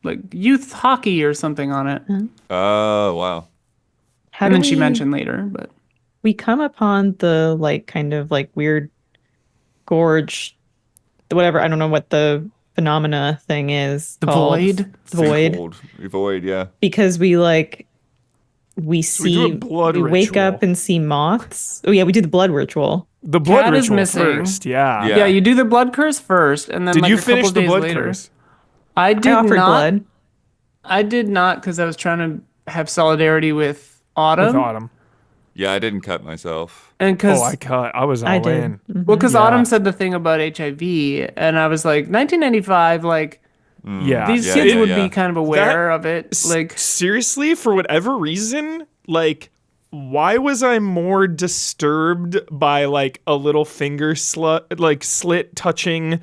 like youth hockey or something on it. Oh wow. How And do then she we- mentioned later, but we come upon the like kind of like weird gorge, whatever, I don't know what the phenomena thing is the called. void. The void. Void, yeah. Because we do see a blood we wake ritual. up and see moths. Oh yeah, we do the blood ritual. The blood Cat is ritual missing. first, yeah. Yeah. Yeah, you do the blood curse first, and then Did like you a couple finish the days blood later, curse? I did I offered not. blood. I did not because I was trying to have solidarity with Autumn, With Autumn. Yeah, I didn't cut myself. and because I was all I did. in. well, because Yeah. Autumn said the thing about HIV, and I was like, 1995, like Yeah. these yeah, kids yeah, would yeah. be kind of aware of it, like. Seriously, for whatever reason, like, why was I more disturbed by like a little finger slit touching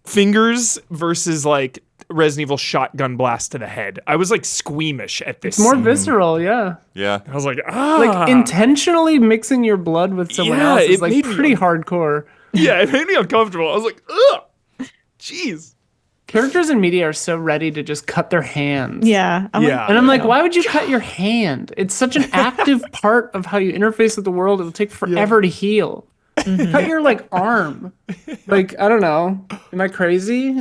fingers versus like Resident Evil shotgun blast to the head. I was like squeamish at this. It's more scene. visceral, yeah. Yeah. I was like, Like intentionally mixing your blood with someone Yeah, else is it like made me- pretty hardcore. Yeah, it made me uncomfortable. I was like, ugh, jeez. Characters in media are so ready to just cut their hands. Yeah. Yeah. And I'm like, why would you cut your hand? It's such an active part of how you interface with the world. It'll take forever to heal. Cut your like arm. Like, I don't know. Am I crazy?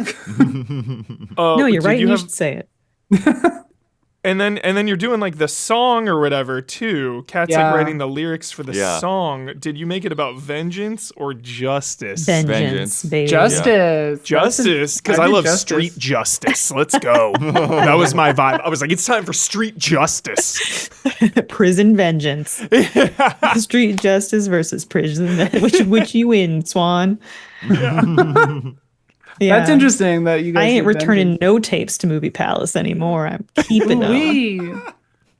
No, you're did right. You have- should say it. And then you're doing like the song or whatever too. Kat's Yeah. like writing the lyrics for the Yeah. song. Did you make it about vengeance or justice? Vengeance, baby. Justice. Justice, because I I did love justice. street justice. Let's go. That was my vibe. I was like, it's time for street justice. Prison vengeance. Street justice versus prison vengeance. Which you win, Swan? Yeah. That's interesting that you guys I ain't did returning vengeance. no tapes to Movie Palace anymore. I'm keeping them. Ooh-wee.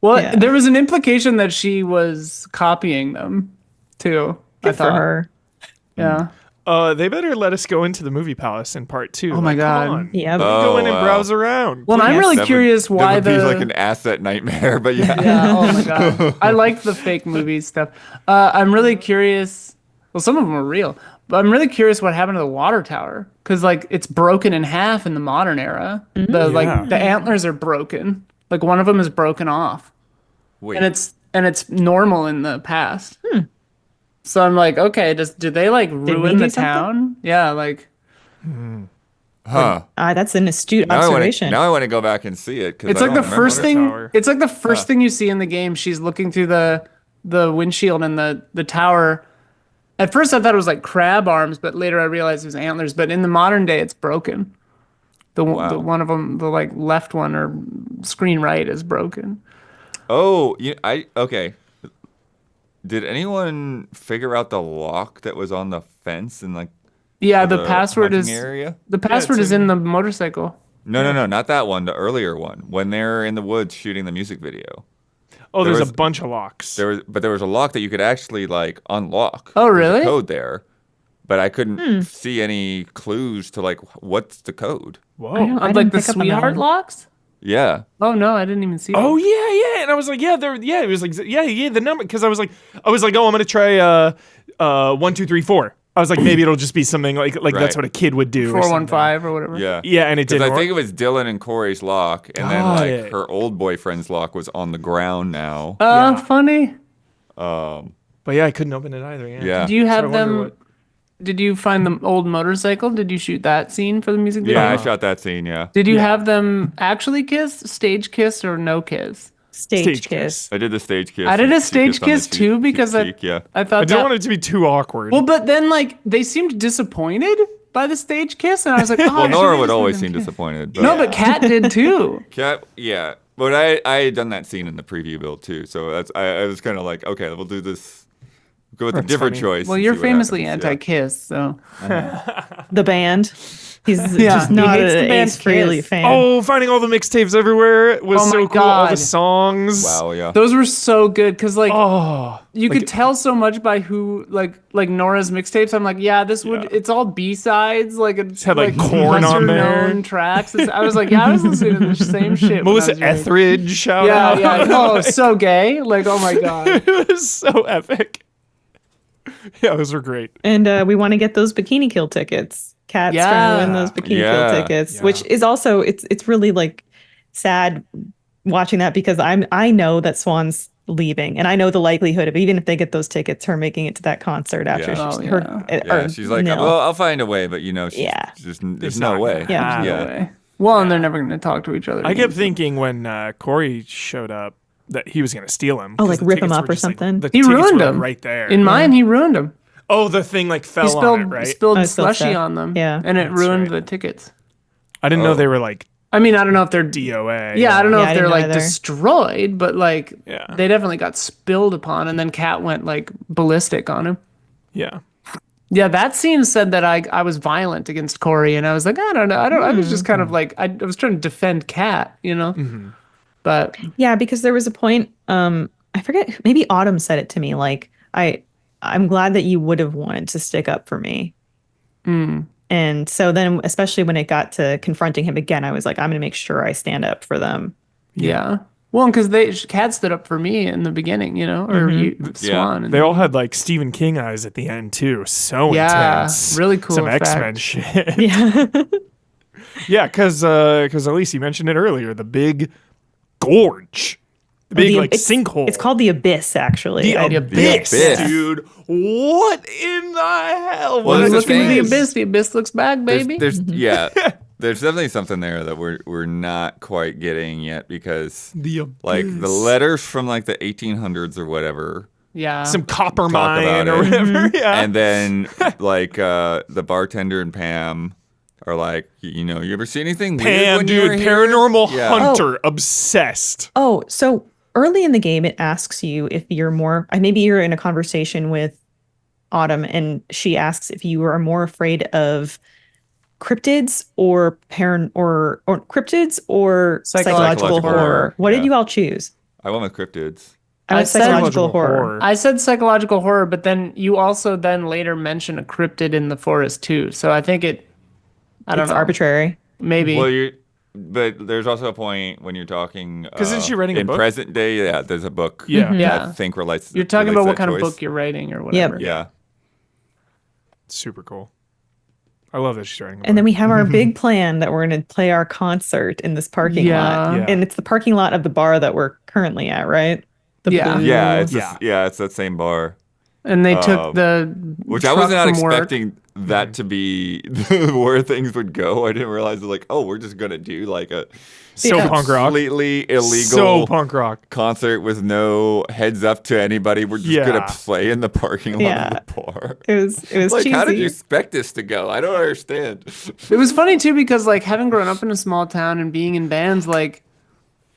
Well, Yeah. there was an implication that she was copying them too. I Good for thought. her. Yeah. They better let us go into the movie palace in part 2. Oh my Like, God. Come on. Yeah. Go in and wow. browse around. Well, and I'm Yes. really That curious would, why that would the be like an asset nightmare, but yeah. yeah. Oh my god. I like the fake movie stuff. I'm really curious. Well, some of them are real, but I'm really curious what happened to the water tower because like it's broken in half in the modern era. The Yeah. like the antlers are broken. Like one of them is broken off, Wait. and it's normal in the past. So I'm like, okay, do they like we ruin do the something? town? Yeah, like huh. That's an astute Now observation. I want to go back and see it. 'Cause it's I like the don't remember first it. thing. tower. It's like the first thing you see in the game. She's looking through the windshield and the tower. At first, I thought it was like crab arms, but later I realized it was antlers. But in the modern day, it's broken. The Wow. one of them, the like left one or screen right, is broken. Oh, okay. Did anyone figure out the lock that was on the fence and like Yeah, the password hunting is area? the password it's is in the motorcycle. No, not that one. The earlier one when they're in the woods shooting the music video. Oh, there's was- a bunch of locks. There was a lock that you could actually like unlock. Oh, There's a really? code there, but I couldn't see any clues to like what's the code. Whoa. I Like didn't the pick up on that sweetheart one. locks. Yeah. Oh no, I didn't even see. Oh it. yeah. And I was like, it was like, the number, because I was like, oh, I'm gonna try 1, 2, 3, 4. I was like, maybe it'll just be something like that's Right. what a kid would do. or something. 415 or whatever. Yeah. Yeah, and it Because didn't I think work. it was Dylan and Corey's lock, and then Got like it. her old boyfriend's lock was on the ground now. Yeah. Funny. But yeah, I couldn't open it either. Yeah. Yeah. Do you So I have wonder them? what- Did you find the old motorcycle? Did you shoot that scene for the music video? Yeah, I shot that scene. Yeah, Did you have them actually kiss, stage kiss, or no kiss? Stage kiss. I did the stage kiss. I did and a she stage kissed on the kiss too because cheek, yeah. I I thought don't that. want it to be too awkward. Well, but then like they seemed disappointed by the stage kiss, and I was like, oh, Well, I Nora should've would just always let seem them kiss. disappointed. But No, but Kat did too. Cat, yeah. But I had done that scene in the preview build too, so I was kind of like, okay, we'll do this. Go with a different funny. choice. Well, and you're see what famously happens, yeah. anti-kiss, so The band. He's Yeah, just he not hates the an band Ace Frehley Kiss. fan. oh, finding all the mixtapes everywhere was Oh my so cool. All the God. songs. Wow, yeah. those were so good because like Oh, you could tell so much by who like Nora's mixtapes. I'm like, yeah, this would. Yeah. It's all B-sides, like it's had, like, Korn on there. known tracks. I was like, yeah, I was listening to the same shit. when I Melissa was young. Etheridge shout Yeah, out. yeah. Oh, so gay. Like, oh my god. It was so epic. Yeah, those were great. And we want to get those Bikini Kill tickets. Kat's trying to win those Bikini Yeah. Kill tickets, Yeah. which is also it's really like sad watching that because I know that Swan's leaving, and I know the likelihood of even if they get those tickets, her making it to that concert after Yeah. she's, Oh, her. Yeah, or she's like, no. well, I'll find a way, but she's Yeah. just, It's there's not no way. gonna Yeah. No yeah. way. Well, and they're never going to talk to each other. I again. kept thinking when Corey showed up that he was going to steal him. Oh, 'cause like the rip him tickets up were or just, like, something? the He tickets ruined were, like, them. right there. In mine, he ruined them. Oh, the thing like fell He spilled on it, right? spilled Oh, spilled slushy stuff. on them. Yeah. and it That's ruined right. the tickets. I didn't know Oh. they were like I mean, I don't know if they're DOA. Yeah, I don't know Yeah, I if they're didn't know like either. destroyed, but like Yeah. they definitely got spilled upon, and then Kat went like ballistic on him. Yeah. Yeah, that scene said that I was violent against Corey, and I was like, I don't know, I was just kind of like I was trying to defend Kat, you know. But Yeah, because there was a point, I forget, maybe Autumn said it to me, like, I'm glad that you would have wanted to stick up for me. And so then, especially when it got to confronting him again, I was like, I'm going to make sure I stand up for them. Yeah. Well, because Kat stood up for me in the beginning, or Swan. They all had like Stephen King eyes at the end too. So intense. Really cool Some effect. X-Men shit. Yeah. Yeah, because Elyse, you mentioned it earlier, the big gorge. The big sinkhole. It's called the Abyss, actually. The Abyss, Abyss. dude. What in the hell? Well, When you that's look into the thing. abyss, the abyss looks back, baby. There's there's definitely something there that we're not quite getting yet because The Abyss. like the letters from like the 1800s or whatever, Yeah. Some copper Talk mine about or it. whatever. Yeah. and then like the bartender and Pam are like, you ever see anything weird Pam, when you were dude, here? paranormal Yeah. hunter, obsessed. Oh, so early in the game, it asks you if you're more, maybe you're in a conversation with Autumn, and she asks if you are more afraid of cryptids or cryptids or psychological horror. horror. What did Yeah. you all choose? I went with cryptids. I went said psychological horror. I said psychological horror, but then you also then later mentioned a cryptid in the forest too. So I think I don't It's know. arbitrary. Maybe. Well, but there's also a point when you're talking 'Cause isn't she writing a in book? present day. Yeah, there's a book. Yeah. that Yeah. I think relates. You're talking relates about to what that kind of choice. book you're writing or whatever. Yeah. Super cool. I love that she's writing a book. And then we have our big plan that we're going to play our concert in this parking lot. Yeah. And it's the parking lot of the bar that we're currently at, right? The Yeah. blue- Yeah, it's Yeah. it's that same bar. And they took the Which I truck was not from work. expecting that to be where things would go. I didn't realize like, oh, we're just gonna do like a so punk rock. completely illegal So punk rock. concert with no heads up to anybody. We're just gonna play in the parking lot Yeah. of the bar. It was Like, cheesy. how did you expect this to go? I don't understand. It was funny too because like having grown up in a small town and being in bands, like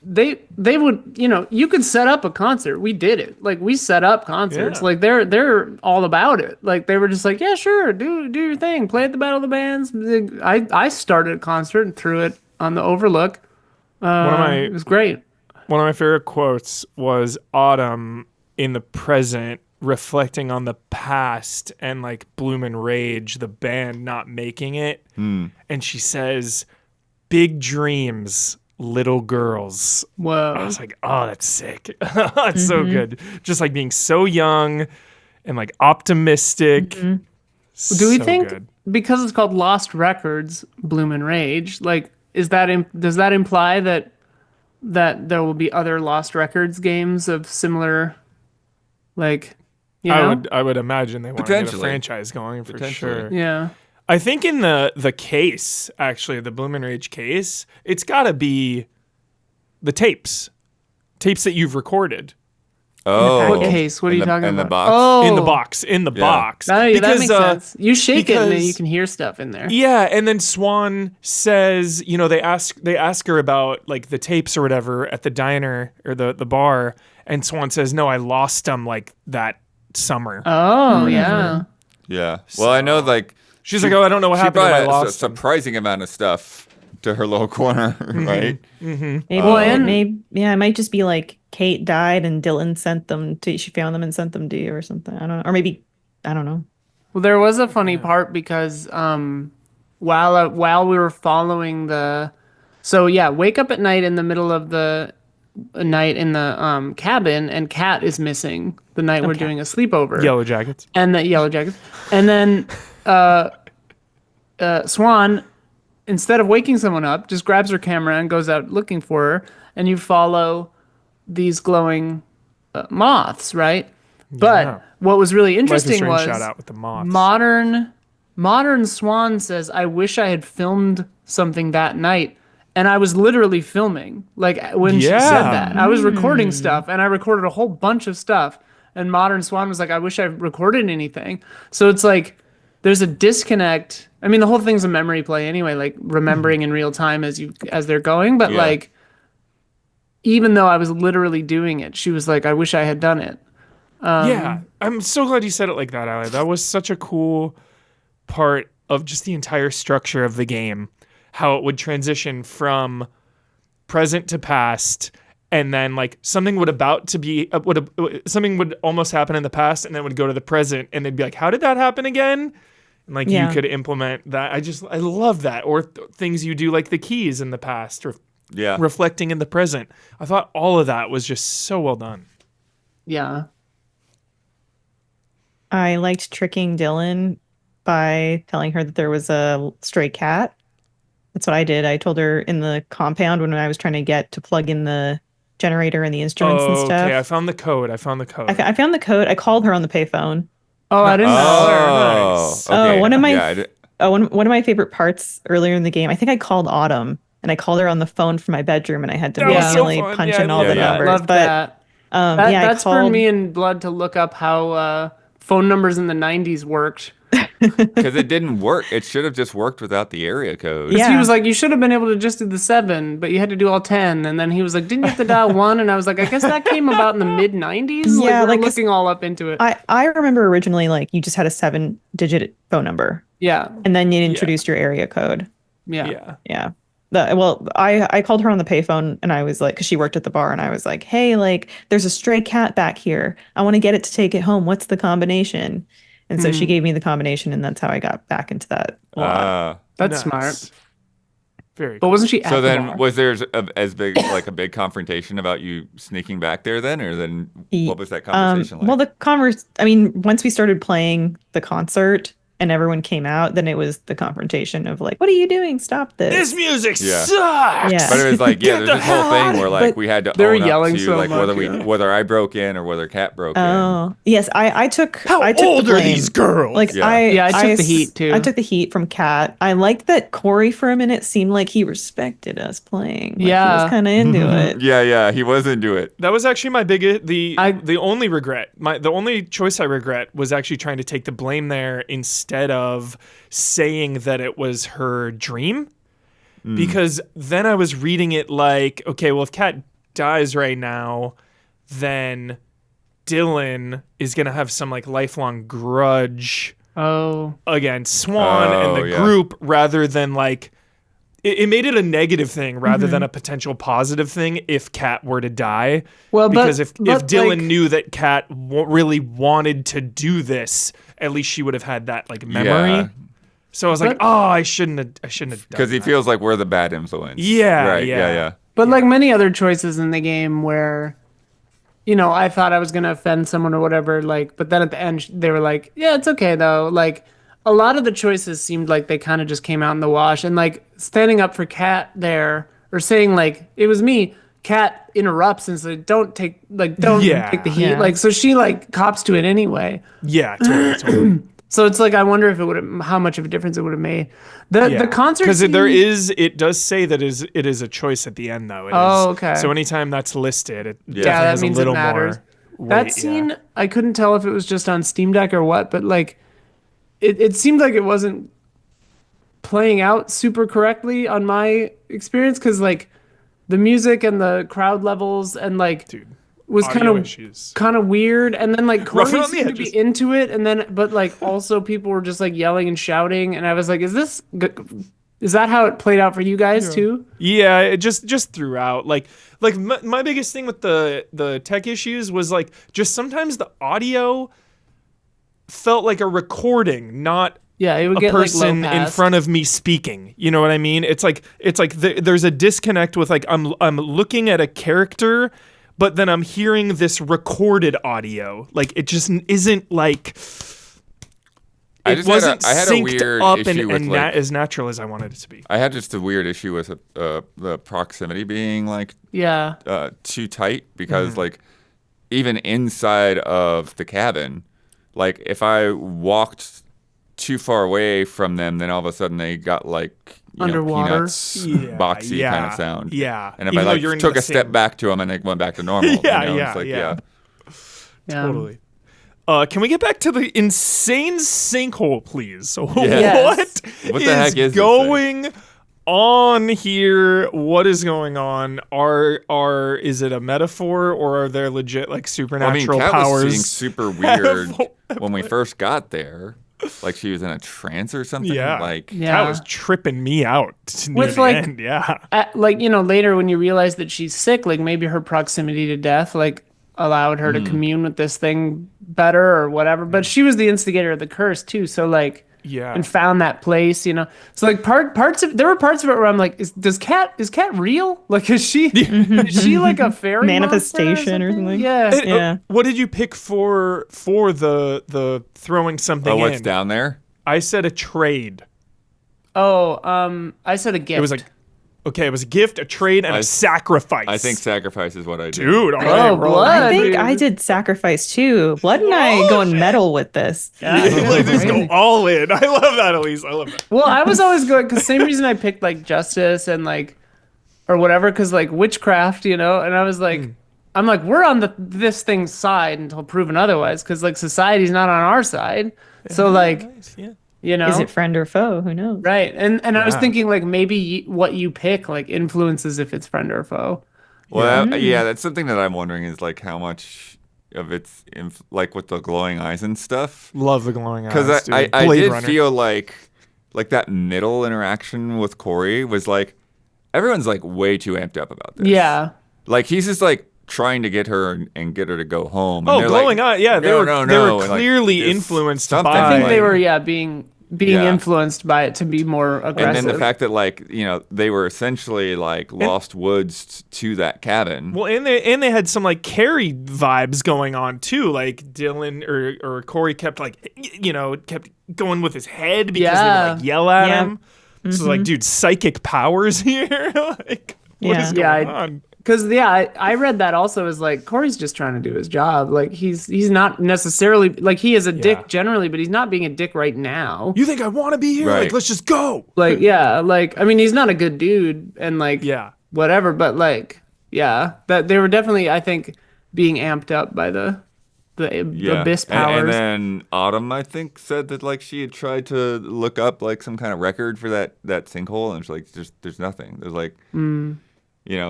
they would, you could set up a concert. We did it. Like we set up concerts. Yeah. Like they're all about it. Like they were just like, yeah, sure, do your thing. Play at the Battle of the Bands. I started a concert and threw it on the Overlook. It was great. One of my favorite quotes was Autumn in the present reflecting on the past and like Bloomin' Rage, the band not making it. And she says, big dreams, little girls. Whoa. I was like, oh, that's sick. That's so good. Just like being so young and like optimistic. Do we So think good. because it's called Lost Records, Bloomin' Rage, like does that imply that there will be other Lost Records games of similar, like, I would imagine they want to get a Potentially. franchise going for sure. Yeah. I think in the case, actually, the Bloomin' Rage case, it's got to be the tapes that you've recorded Oh, What case? What are you talking in the about? box? Oh, in the box. That makes sense. You shake it and then because- you can hear stuff in there. Yeah, and then Swan says, they ask her about like the tapes or whatever at the diner or the bar, and Swan says, "No, I lost them like that summer." Oh, yeah. Yeah. Well, I know like She's like, "Oh, I don't know what she happened. brought I a lost them." surprising amount of stuff to her little corner, right? Maybe, it might just be like Kate died and Dylan sent them to, she found them and sent them to you or something. I don't know. Or maybe, I don't know. Well, there was a funny part because while we were following wake up at night in the middle of the night in the cabin, and Kat is missing the night we're doing a sleepover. Yellow Jackets. And the Yellow Jackets. And then Swan, instead of waking someone up, just grabs her camera and goes out looking for her. And you follow these glowing moths, right? But Yeah. what was really Life is interesting Strange was shout out with the moths. modern Swan says, I wish I had filmed something that night. And I was literally filming. Like when she said Yeah. that, I was recording stuff, and I recorded a whole bunch of stuff. And Modern Swan was like, I wish I recorded anything. So it's like there's a disconnect. I mean, the whole thing's a memory play anyway, like remembering in real time as they're going. But Yeah. like, even though I was literally doing it, she was like, I wish I had done it. Yeah, I'm so glad you said it like that, Ali. That was such a cool part of just the entire structure of the game. How it would transition from present to past, and then like something would something would almost happen in the past, and then would go to the present, and they'd be like, "How did that happen again?" Like you could implement that. I love that. Or things you do like the keys in the past or reflecting in the present. I thought all of that was just so well done. Yeah. I liked tricking Dylan by telling her that there was a stray cat. That's what I did. I told her in the compound when I was trying to get to plug in the generator and the instruments and stuff. Okay, I found the code. I found the code. I called her on the payphone. Oh, I didn't know. Nice. Okay. One of my favorite parts earlier in the game, I think I called Autumn, and I called her on the phone from my bedroom, and I had to manually punch in all the numbers. Loved that. That spurred me in blood to look up how phone numbers in the 90s worked. Because it didn't work. It should have just worked without the area code. Yeah. He was like, you should have been able to just do the 7, but you had to do all 10. And then he was like, didn't you have to dial 1? And I was like, I guess that came about in the mid 90s. Yeah, we're looking all up into it. I remember originally, like, you just had a 7-digit phone number. Yeah. And then you introduced your area code. Yeah. I called her on the payphone, and I was like, because she worked at the bar, and I was like, hey, like, there's a stray cat back here. I want to get it to take it home. What's the combination? And so she gave me the combination, and that's how I got back into that. That's smart. Very. But wasn't she? At So the then, bar? was there as big like a big confrontation about you sneaking back there then, or then what was that conversation like? Well, once we started playing the concert and everyone came out, then it was the confrontation of like, what are you doing? Stop this. This music sucks. Yeah. But it was like, there's this whole thing where like we had to They were own up yelling to so like much, whether I broke in or whether Kat broke in. Oh, yes. I took How I took old the are blame. these girls? Like Yeah. I took the heat, too. I took the heat from Kat. I liked that Corey for a minute seemed like he respected us playing. Like, he was kind of into it. Yeah, he was into it. That was actually my biggest the only regret. The only choice I regret was actually trying to take the blame there instead of saying that it was her dream. Because then I was reading it like, okay, well, if Kat dies right now, then Dylan is gonna have some like lifelong grudge against Swan and the group, rather than like it made it a negative thing rather than a potential positive thing if Kat were to die. Well, because if Dylan like, knew that Kat really wanted to do this, at least she would have had that like memory. Yeah. So I was like, I shouldn't have done Because he feels like we're the bad influence. Yeah, Right. yeah. Yeah. But like many other choices in the game where, I thought I was going to offend someone or whatever, like, but then at the end they were like, yeah, it's okay though. Like a lot of the choices seemed like they kind of just came out in the wash, and like standing up for Kat there or saying like, it was me, Kat interrupts and said, don't take the heat. Yeah. Like, so she like cops to it anyway. Yeah, totally. So it's like, I wonder if how much of a difference it would have made. The concert because scene, it does say that it is a choice at the end though. It is. Okay. So anytime that's listed, it definitely that has means a little it matters. more. That weight, scene, I couldn't tell if it was just on Steam Deck or what, but like, it seemed like it wasn't playing out super correctly on my experience, because like the music and the crowd levels and like was kind of weird, and then like Corey seemed to be into it, and then but like also people were just like yelling and shouting, and I was like, is that how it played out for you guys too? Yeah, it just throughout. Like my biggest thing with the tech issues was like just sometimes the audio felt like a recording, not it would a get person like in front of me speaking. You know what I mean? It's like there's a disconnect with like I'm looking at a character, but then I'm hearing this recorded audio. Like it just isn't like it wasn't synced up and as natural as I wanted it to be. I had just a weird issue with the proximity being like too tight, because like even inside of the cabin, like if I walked too far away from them, then all of a sudden they got like underwater, Peanuts boxy kind of sound. Yeah, and if I like took a step back to them and they went back to normal. Totally. Can we get back to the insane sinkhole, please? Yes. What the heck is going on here? What is going on? Is it a metaphor, or are there legit like supernatural Kat powers? was being super weird when we first got there. Like she was in a trance or something. That was tripping me out near the end. Later when you realize that she's sick, like maybe her proximity to death like allowed her to commune with this thing better or whatever. But she was the instigator of the curse too, so like and found that place, So like there were parts of it where I'm like, is Cat real? Like, is she like a fairy manifestation monster or something? Yeah. And, what did you pick for the throwing something in? what's down there? I said a trade. Oh, I said a gift. It was like, okay, it was a gift, a trade, and a sacrifice. I think sacrifice is what I did. Dude, all right, blood. I think dude. I did sacrifice too. Blood and I going metal with this. Like, just go all in. I love that, Elyse. I love that. Well, I was always going because same reason I picked like justice and like or whatever because like witchcraft, and I was like, I'm like we're on this thing's side until proven otherwise because like society's not on our side, so like Nice, yeah. Is it friend or foe? Who knows? right? And I was thinking like maybe what you pick like influences if it's friend or foe. Well, that's something that I'm wondering is like how much of it's like with the glowing eyes and stuff. Love the glowing eyes. Because I Blade did Runner. feel like that middle interaction with Corey was like everyone's like way too amped up about this. Yeah. Like he's just like trying to get her and get her to go home. And Oh, they're glowing like, eye. Yeah, they were and, like, clearly there's influenced something, by. I think they like- were being Yeah. influenced by it to be more aggressive. And then the fact that like they were essentially like lost woods to that cabin. Well, and they had some like Carrie vibes going on too. Like Dylan or Corey kept like kept going with his head because they would like yell at Yeah. him. So like, dude, psychic powers here. Like, what is going on? Because I read that also as like Corey's just trying to do his job. Like he's not necessarily like he is a dick generally, but he's not being a dick right now. You think I want to be here? Right. Like, let's just go. Like like I mean he's not a good dude and like whatever, but like that they were definitely I think being amped up by the abyss powers. And then Autumn, I think, said that like she had tried to look up like some kind of record for that sinkhole, and she's like, there's nothing. There's like,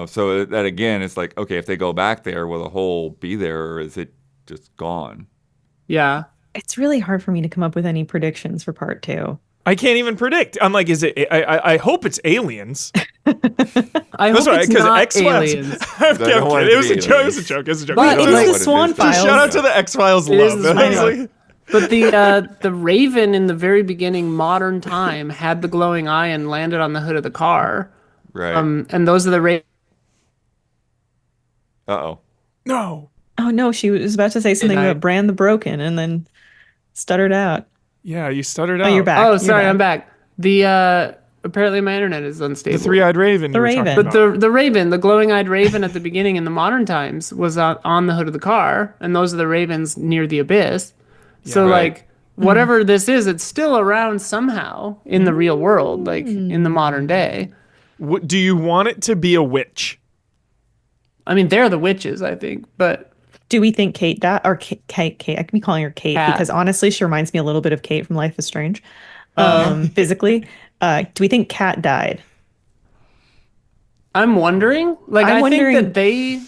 so that again, it's like, okay, if they go back there, will the hole be there, or is it just gone? Yeah. It's really hard for me to come up with any predictions for part 2. I can't even predict. I'm like, is it? I hope it's aliens. I hope it's not X-Files. aliens. I'm I don't want kidding. it It was to a be joke. It aliens. was a joke. It was a joke. But I it don't know is what the Swan is. Files. Shout out to the X-Files It is love. the That was Swan like- But the Raven in the very beginning modern time had the glowing eye and landed on the hood of the car. Right. And those are the Raven. Uh-oh. No. Oh no, she was about to say something I- about Bran the Broken and then stuttered out. Yeah, you stuttered Oh, out. you're back. Oh, You're sorry, back. I'm back. The apparently my internet is unstable. The three-eyed raven. The you were talking raven. about. But the Raven, the glowing-eyed Raven at the beginning in the modern times was on the hood of the car, and those are the Ravens near the abyss. So Right. like whatever this is, it's still around somehow in the real world, like in the modern day. Do you want it to be a witch? I mean, they're the witches, I think, but Do we think Kate died? Or Kate, I can be calling her Kate Kat. because honestly, she reminds me a little bit of Kate from Life is Strange. Physically. Do we think Kat died? I'm wondering. Like, I'm I wondering- think that they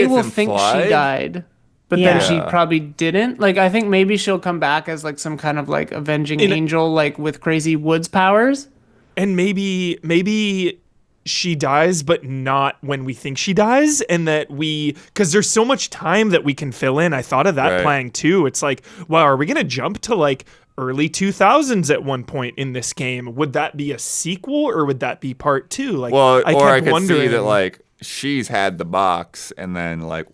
it's will think implied. she died, but Yeah. then she probably didn't. Like, I think maybe she'll come back as like some kind of like avenging angel, like with crazy woods powers. And maybe she dies, but not when we think she dies, and that because there's so much time that we can fill in. I thought of that Right. playing too. It's like, wow, are we gonna jump to like early 2000s at one point in this game? Would that be a sequel or would that be part 2? Like, Well, I or I kept could wondering. see that like she's had the box, and then like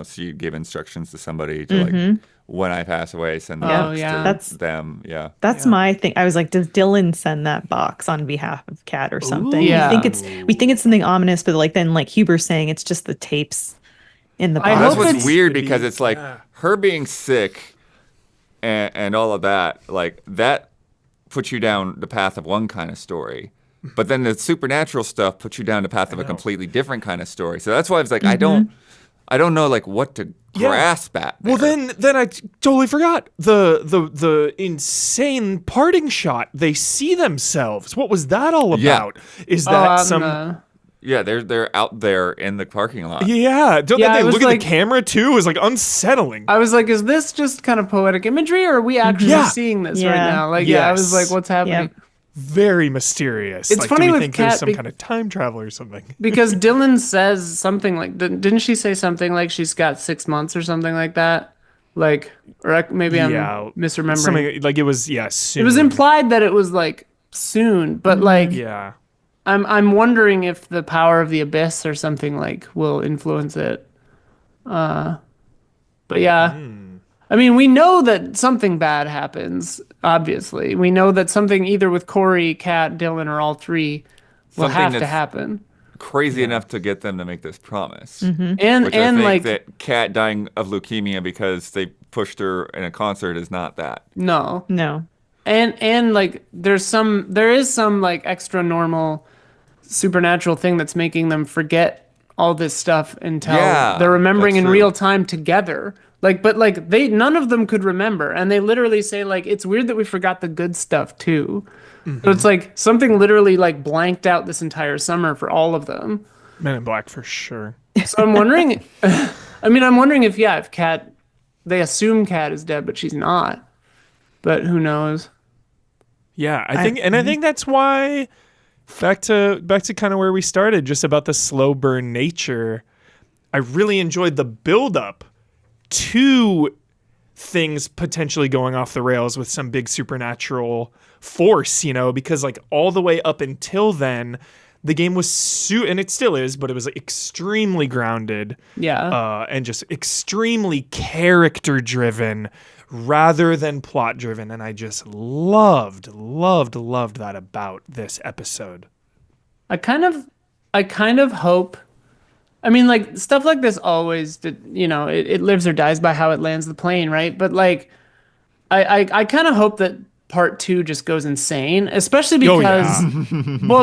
she gave instructions to somebody to like when I pass away, send the Oh, box yeah. to That's- them. Yeah. That's my thing. I was like, does Dylan send that box on behalf of Kat or something? Yeah. We think it's something ominous, but like then like Huber's saying it's just the tapes in the I box. That's hope what's it's- weird because it's like her being sick and all of that, like that puts you down the path of one kind of story. But then the supernatural stuff puts you down the path of a completely different kind of story. So that's why I was like, I don't know like what to grasp at. Well, there. then I totally forgot the insane parting shot. They see themselves. What was that all Yeah. about? Is that some? Yeah, they're out there in the parking lot. Yeah, don't Yeah, they it was look at like- the camera too? It was like unsettling. I was like, is this just kind of poetic imagery, or are we actually Yeah. seeing this Yeah. right now? Like, I was Yes. like, what's happening? Very mysterious. It's like, funny do we with think there's Kat some kind of time travel or something? Because Dylan says something like, didn't she say something like she's got 6 months or something like that? Like, or maybe I'm misremembering. Something like it was soon. It was implied that it was like soon, but like I'm wondering if the power of the abyss or something like will influence it. But yeah. I mean, we know that something bad happens, obviously. We know that something either with Corey, Kat, Dylan, or all three will have to happen. Crazy enough to get them to make this promise. And which I think like that Kat dying of leukemia because they pushed her in a concert is not that. No. No. And like there is some like extra normal supernatural thing that's making them forget all this stuff until they're remembering in real time together. Like, but like none of them could remember, and they literally say like it's weird that we forgot the good stuff too. So it's like something literally like blanked out this entire summer for all of them. Men in Black for sure. So I'm wondering. I'm wondering if Kat, they assume Kat is dead, but she's not. But who knows? Yeah, I think that's why. Back to kind of where we started, just about the slow burn nature. I really enjoyed the build up to things potentially going off the rails with some big supernatural force, because like all the way up until then, the game was and it still is, but it was like extremely grounded, and just extremely character driven rather than plot driven, and I just loved that about this episode. I kind of hope. I mean, like, stuff like this always, it lives or dies by how it lands the plane, right? But, like, I kind of hope that part 2 just goes insane, especially because,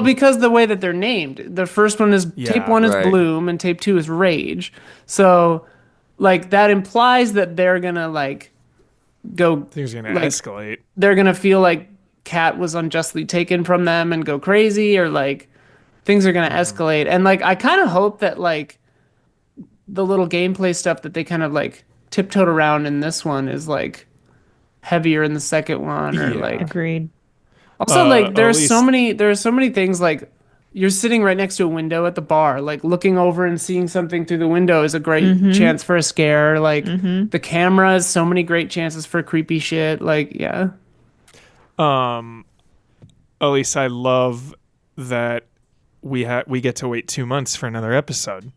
because the way that they're named. The first one is, tape 1 is Bloom, and tape 2 is Rage. So, like, that implies that they're gonna, like, go... Things are gonna escalate. They're gonna feel like Kat was unjustly taken from them and go crazy, or, like... Things are going to escalate. And, like, I kind of hope that, like, the little gameplay stuff that they kind of, like, tiptoed around in this one is, like, heavier in the second one. Or, like... Agreed. Also, like, there's so many things, like, you're sitting right next to a window at the bar. Like, looking over and seeing something through the window is a great chance for a scare. Like, the camera has so many great chances for creepy shit. Like, yeah. Elyse, I love that we get to wait 2 months for another episode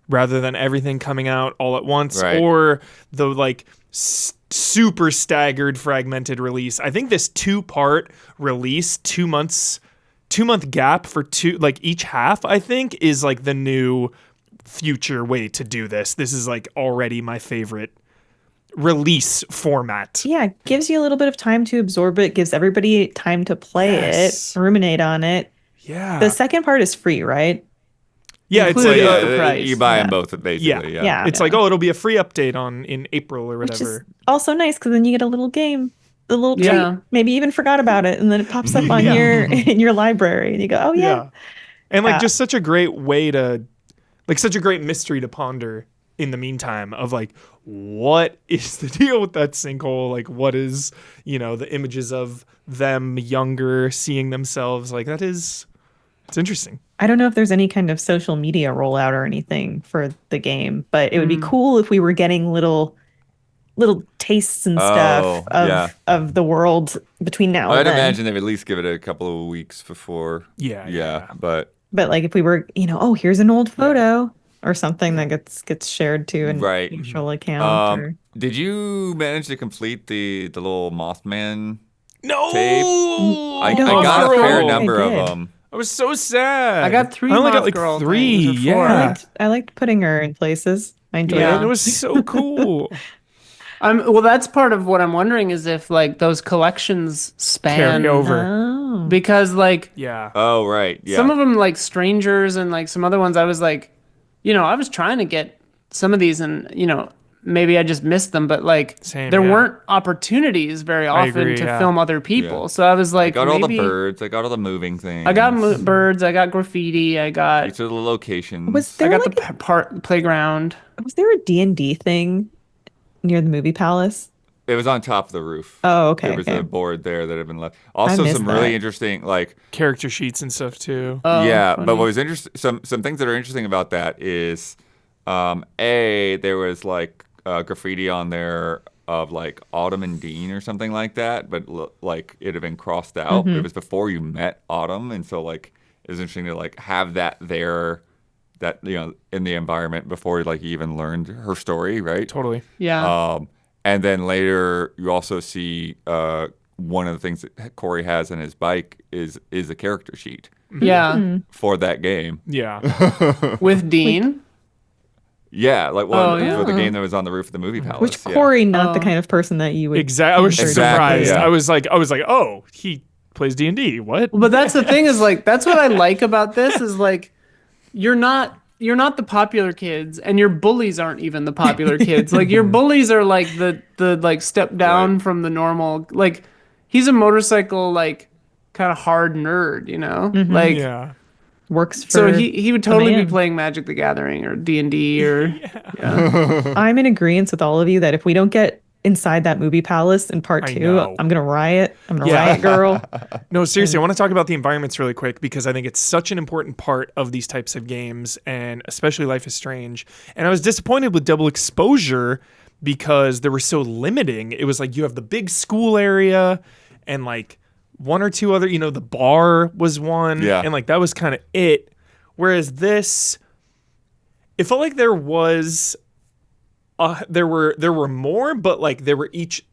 rather than everything coming out all at once or the like super staggered fragmented release. I think this 2-part release, 2 month gap for each half, I think is like the new future way to do this. This is like already my favorite release format. Yeah, it gives you a little bit of time to absorb it, gives everybody time to play it, ruminate on it. Yeah. The second part is free, right? Yeah, it's like you buy them both basically. Yeah. It's like, it'll be a free update in April or whatever. Which is also nice because then you get a little game, a little treat. Maybe you even forgot about it, and then it pops up on in your library, and you go, oh yeah. And like just such a great way to, like such a great mystery to ponder in the meantime of like, what is the deal with that sinkhole? Like, what is the images of them younger seeing themselves like that is. It's interesting. I don't know if there's any kind of social media rollout or anything for the game, but it would be cool if we were getting little tastes and stuff of the world between now and then. I'd imagine they would at least give it a couple of weeks before. But like if we were, here's an old photo or something that gets shared to an mutual account. Did you manage to complete the little Mothman tape? I got a fair number of them. I was so sad. I got 3. I only got like girl 3. Things, yeah. I liked putting her in places. I enjoyed it. It was so cool. Well, that's part of what I'm wondering is if like those collections span carry over. Oh. Because like Oh right. Yeah. Some of them like Strangers and like some other ones I was like, I was trying to get some of these and maybe I just missed them, but like there weren't opportunities very often to film other people. So I was like, I got all the birds. I got all the moving things. I got birds. I got graffiti. I got each of the locations. I got the playground. Was there a D&D thing near the movie palace? It was on top of the roof. Oh, okay. There was a board there that had been left. Also, some really interesting like character sheets and stuff too. But what was interesting, some things that are interesting about that is, there was like graffiti on there of like Autumn and Dean or something like that, but like it had been crossed out. But it was before you met Autumn, and so like it was interesting to like have that there, that in the environment before like you even learned her story, right? Totally. Yeah. And then later you also see one of the things that Corey has in his bike is a character sheet Yeah. for that game. Yeah. With Dean. Yeah, like for the Oh. game that was on the roof of the movie palace. Which yeah. Corey, not the kind of person that you would. Exactly. I was Exactly, surprised. yeah. I was like, oh, he plays D&D. What? But that's the thing is like that's what I like about this is like you're not the popular kids and your bullies aren't even the popular kids. Like your bullies are like the like step down Right. from the normal, like he's a motorcycle like kind of hard nerd, Like Yeah. works for. so he would totally be man. playing Magic the Gathering or D&D or I'm in agreement with all of you that if we don't get inside that movie palace in part I 2, know. I'm gonna riot. I'm gonna Yeah. riot, girl. No, seriously, I want to talk about the environments really quick because I think it's such an important part of these types of games, and especially Life is Strange. And I was disappointed with Double Exposure because they were so limiting. It was like you have the big school area and like one or two other, the bar was one. Yeah. And like that was kind of it. Whereas this, it felt like there was, there were more, but like they were each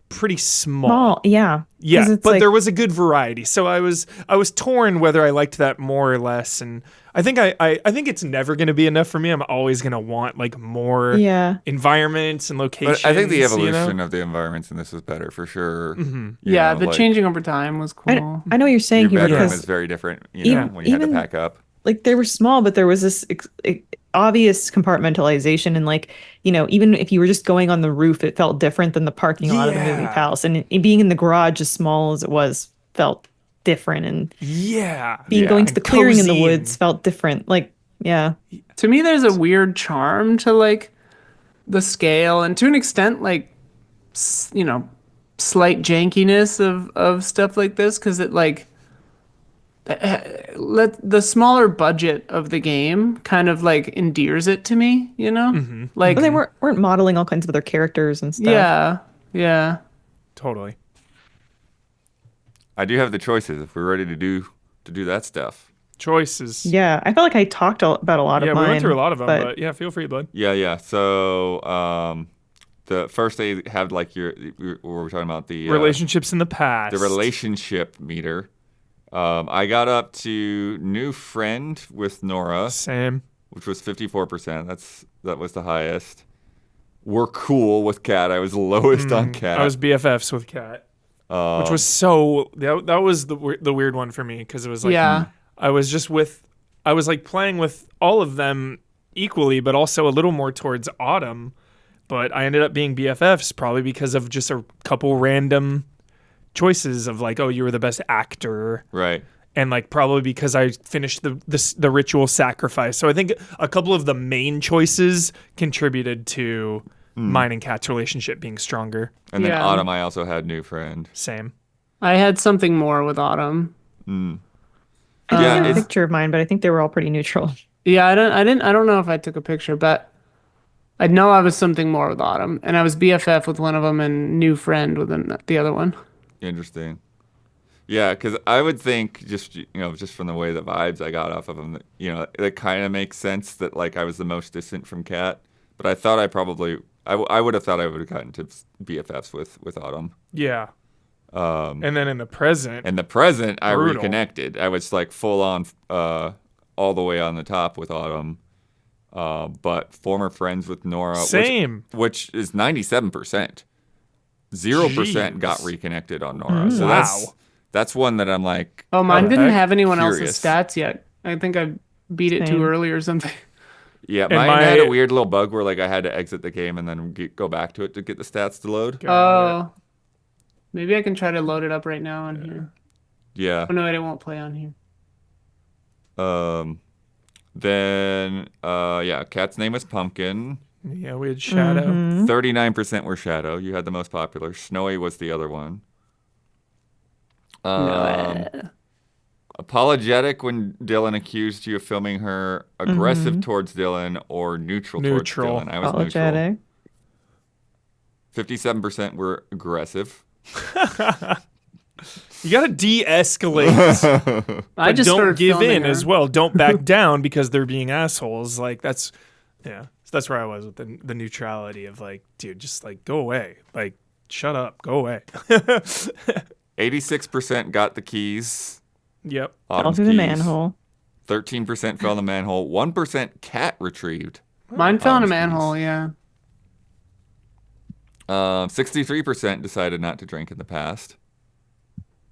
pretty small. Small, yeah. 'Cause Yeah, it's but like- there was a good variety. So I was torn whether I liked that more or less, and I think I think it's never going to be enough for me. I'm always going to want like more Yeah. environments and locations. But I think the you evolution know? of the environments in this was better for sure. You yeah, know, the like, changing over time was I, cool. I know what you're saying your here bedroom because is very different. even- When you had to even- pack up. like they were small, but there was this obvious compartmentalization, and like even if you were just going on the roof, it felt different than the parking lot of the movie Yeah. palace, and being in the garage as small as it was felt different, and Yeah. going to the And clearing in the cozy woods and- felt different. Like yeah, To me, there's a weird charm to like the scale, and to an extent, like slight jankiness of stuff like this, because it like let the smaller budget of the game kind of like endears it to me, Like but they weren't modeling all kinds of other characters and stuff. yeah. Totally. I do have the choices if we're ready to do that stuff. Choices. Yeah, I felt like I talked about a lot Yeah, of we mine. went through a lot of them, but but yeah, feel free, bud. Yeah. So the first they have like we were talking about the Relationships in the past. the relationship meter. I got up to new friend with Nora, Same. which was 54%. That was the highest. We're cool with Kat. I was the lowest on Kat. I was BFFs with Kat, which was so that was the weird one for me because it was like Yeah. I was like playing with all of them equally, but also a little more towards Autumn. But I ended up being BFFs probably because of just a couple random choices of like, oh, you were the best actor, right. and like probably because I finished the ritual sacrifice. So I think a couple of the main choices contributed to mine and Kat's relationship being stronger. And then Yeah. Autumn, I also had new friend. Same. I had something more with Autumn. I Yeah, didn't have a it's- picture of mine, but I think they were all pretty neutral. Yeah, I don't know if I took a picture, but I know I was something more with Autumn, and I was BFF with one of them and new friend with the other one. Interesting. Yeah, because I would think just from the way the vibes I got off of them, that, it kind of makes sense that like I was the most distant from Kat. But I thought I would have thought I would have gotten to BFFs with Autumn. Yeah. And then in the present, In the present, I Brutal. reconnected. I was like full on, all the way on the top with Autumn. But former friends with Nora, Same. which is 97%. 0% got Jeez. reconnected on Nora. So Wow. that's one that I'm like, Oh, mine the didn't heck? have anyone else's Curious. stats yet. I think I beat it Same. too early or something. yeah, And mine had my- a weird little bug where like I had to exit the game and then go back to it to get the stats to load. Oh, maybe I can try to load it up right now on here. Yeah. Oh no, it won't play on here. Then Kat's name was Pumpkin. Yeah, we had Shadow. 39% were Shadow. You had the most popular. Snowy was the other one. Apologetic when Dylan accused you of filming her. Aggressive towards Dylan or neutral towards Neutral. Dylan. I was neutral. Apologetic. 57% were aggressive. You gotta de-escalate. I but just don't started give filming in her. as well. Don't back down because they're being assholes. Like that's where I was with the neutrality of like, dude, just like go away. Like shut up, go away. 86% got the keys. Yep. Fell Autumn's through the keys. manhole. 13% fell in the manhole. 1% cat retrieved. Mine fell in a Autumn's manhole, keys. yeah. 63% decided not to drink in the past.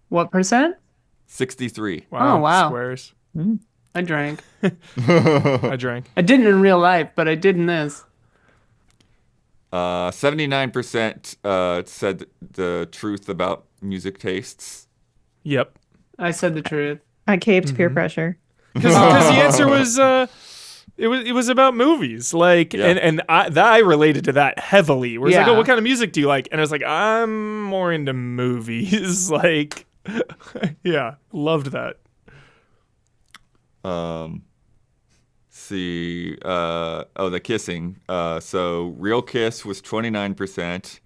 What percent? 63. Wow. Oh, wow. Squares. I drank. I drank. I didn't in real life, but I did in this. 79% said the truth about music tastes. Yep. I said the truth. I caved to peer pressure. Because the answer was it was about movies, like, Yeah. and I related to that heavily. Where it's like, Yeah. oh, what kind of music do you like? And I was like, I'm more into movies. Like, yeah, loved that. The kissing. So real kiss was 29%.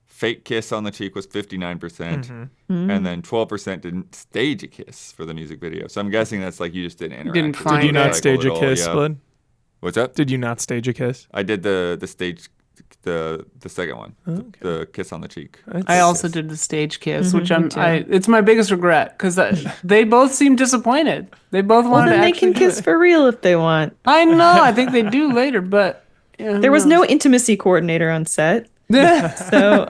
Fake kiss on the cheek was 59%. And then 12% didn't stage a kiss for the music video. So I'm guessing that's like you just didn't interact. Didn't with find Did you the not cycle stage at a all, kiss, yeah. Bud? What's that? Did you not stage a kiss? I did the stage, the second one, the kiss on the cheek. I also did the stage kiss, which me too. it's my biggest regret because they both seem disappointed. They both Well, wanted then to they actually can do kiss it. for real if they want. I know. I think they do later, but There was no intimacy coordinator on set. So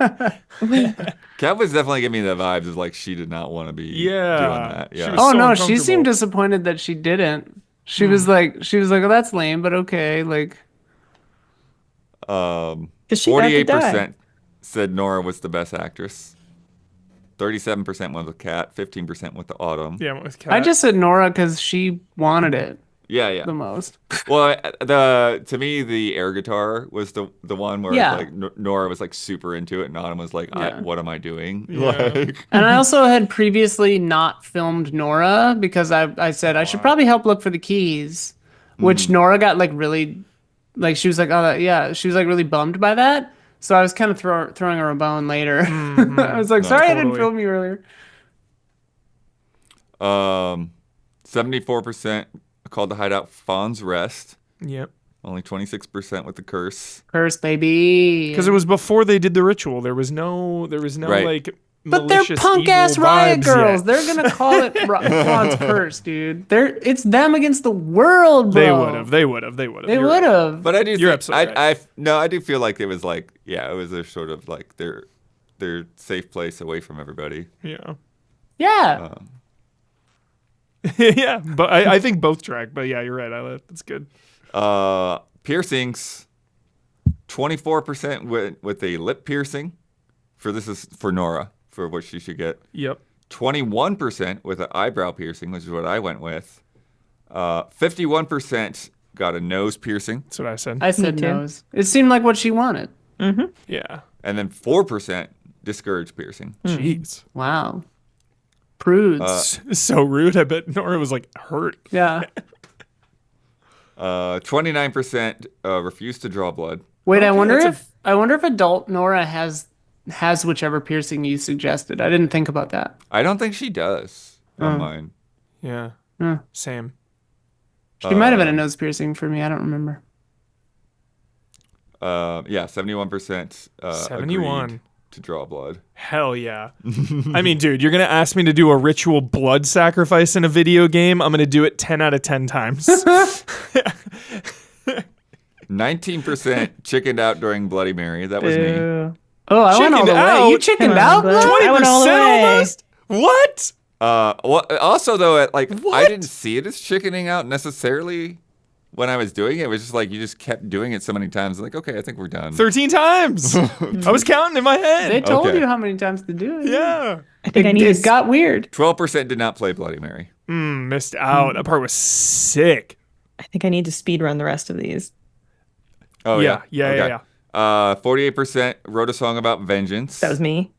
Kat was definitely giving me the vibes of like she did not want to be doing that. She Yeah. was Oh so no, she uncomfortable. seemed disappointed that she didn't. She was like, oh, that's lame, but okay. Like, 'cause she had to die. 48% said Nora was the best actress. 37% went with Kat. 15% with the Autumn. Yeah, I went with Kat. I just said Nora because she wanted it Yeah. the most. Well, to me the air guitar was the one where Yeah. like Nora was like super into it, and Autumn was like, Yeah. "What am I doing?" Yeah. Like, And I also had previously not filmed Nora because I said I should probably help look for the keys, which Nora got like really, like she was like, oh yeah, she was like really bummed by that. So I was kind of throwing her a bone later. I was like, sorry I didn't totally. film you earlier. 74% called the hideout Fawn's Rest. Yep. Only 26% with the curse. Curse, baby. Because it was before they did the ritual. There was no Right. like. But they're malicious, punk ass evil riot vibes girls. yet. They're gonna call it Fawn's curse, dude. It's them against the world, bro. They would have. They would have. But I do You're think, absolutely right. I do feel like it was like, yeah, it was their sort of like their safe place away from everybody. Yeah. Yeah. Yeah, but I think both track. But yeah, you're right. That's good. Piercings, 24% went with a lip piercing. This is for Nora, for what she should get. Yep. 21% with an eyebrow piercing, which is what I went with. 51% got a nose piercing. That's what I said. I said too. nose. It seemed like what she wanted. Yeah. And then 4% discouraged piercing. Jeez. Wow. Prudes. So rude. I bet Nora was like hurt. Yeah. 29% refused to draw blood. Wait, I wonder that's if adult Nora has whichever piercing you suggested. I didn't think about that. I don't think she does on mine. Yeah. Huh. Same. She might have been a nose piercing for me. I don't remember. 71% 71. agreed to draw blood. Hell yeah. I mean, dude, you're going to ask me to do a ritual blood sacrifice in a video game. I'm going to do it 10 out of 10 times. 19% chickened out during Bloody Mary. That was me. Boo. Oh, I went all the Chickened way. out? You chickened Come on, out? bud. Bro? I went all the 20% way. almost? What? Well, also though, I What? didn't see it as chickening out necessarily when I was doing it. It was just like you just kept doing it so many times. Like, okay, I think we're done. 13 times. I was counting in my head. They told Okay. you how many times to do it. yeah. I think I need It got weird. 12% did not play Bloody Mary. Missed out. That part was sick. I think I need to speed run the rest of these. Oh Yeah, yeah, yeah. 48% wrote a song about vengeance. That was me.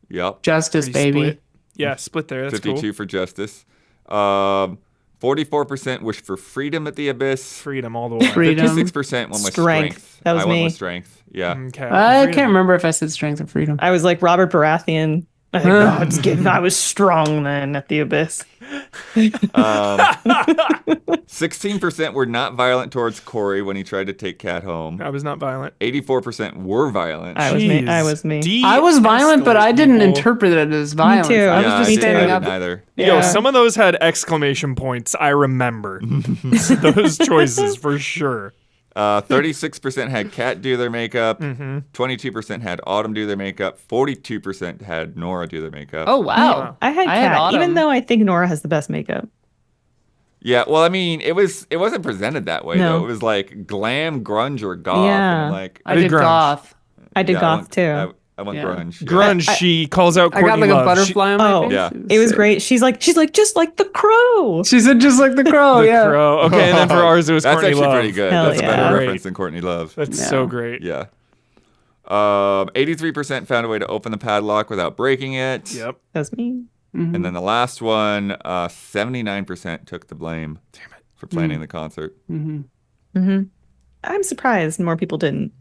Yep. Justice, Pretty baby. split. Yeah, split there. That's 52 cool. for justice. 44% wished for freedom at the abyss. Freedom all the way. Freedom. 56% went with strength. That was I went me. with strength. Yeah. Okay. I Freedom. can't remember if I said strength or freedom. I was like Robert Baratheon. I think God's given. I was strong then at the abyss. 16% were not violent towards Corey when he tried to take Kat home. I was not violent. 84% were violent. I was me. I was me. I was violent, but I didn't De-escalate interpret it as violence. too. I was Yeah, just I standing didn't up. either. Yo, some of those had exclamation points. I remember those choices for sure. 36% had Kat do their makeup. 22% had Autumn do their makeup. 42% had Nora do their makeup. Oh, wow. I had Kat, Autumn. even though I think Nora has the best makeup. Yeah, well, I mean, it wasn't presented that way No. though. It was like glam, grunge, or goth. Yeah. And like I did grunge. goth. I did yeah, goth too. I went Yeah. grunge. Yeah. Grunge. She calls out I Courtney got like Love. a butterfly on my face. Yeah. It was sick. great. She's like just like the crow. She said just like the crow, The yeah. Crow. Okay, and then for ours it was That's Courtney actually Love. pretty good. Hell That's a better yeah. Great. reference than Courtney Love. That's Yeah. so great. Yeah. 83% found a way to open the padlock without breaking it. Yep. That's me. And then the last one, 79% took the blame for planning the concert. I'm surprised more people didn't.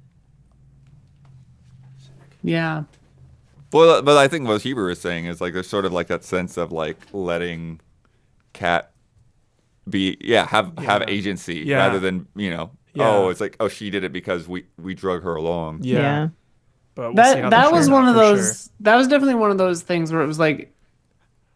Yeah. Well, but I think what Huber was saying is like there's sort of like that sense of like letting Kat have agency Yeah. rather than Yeah. it's like she did it because we drug her along. Yeah. But we'll see how That was turn one out of for those. sure. That was definitely one of those things where it was like,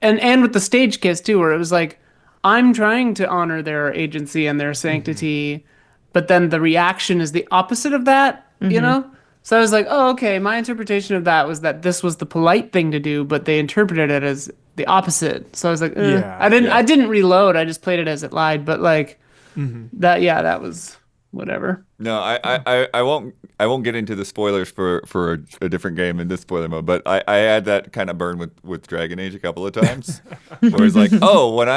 and with the stage kiss too, where it was like, I'm trying to honor their agency and their sanctity, but then the reaction is the opposite of that, you know. So I was like, oh, okay. My interpretation of that was that this was the polite thing to do, but they interpreted it as the opposite. So I was like, Yeah. I didn't reload. I just played it as it lied. But like that was whatever. No, I won't get into the spoilers for a different game in this spoiler mode, but I had that kind of burn with Dragon Age a couple of times, where it's like, oh, when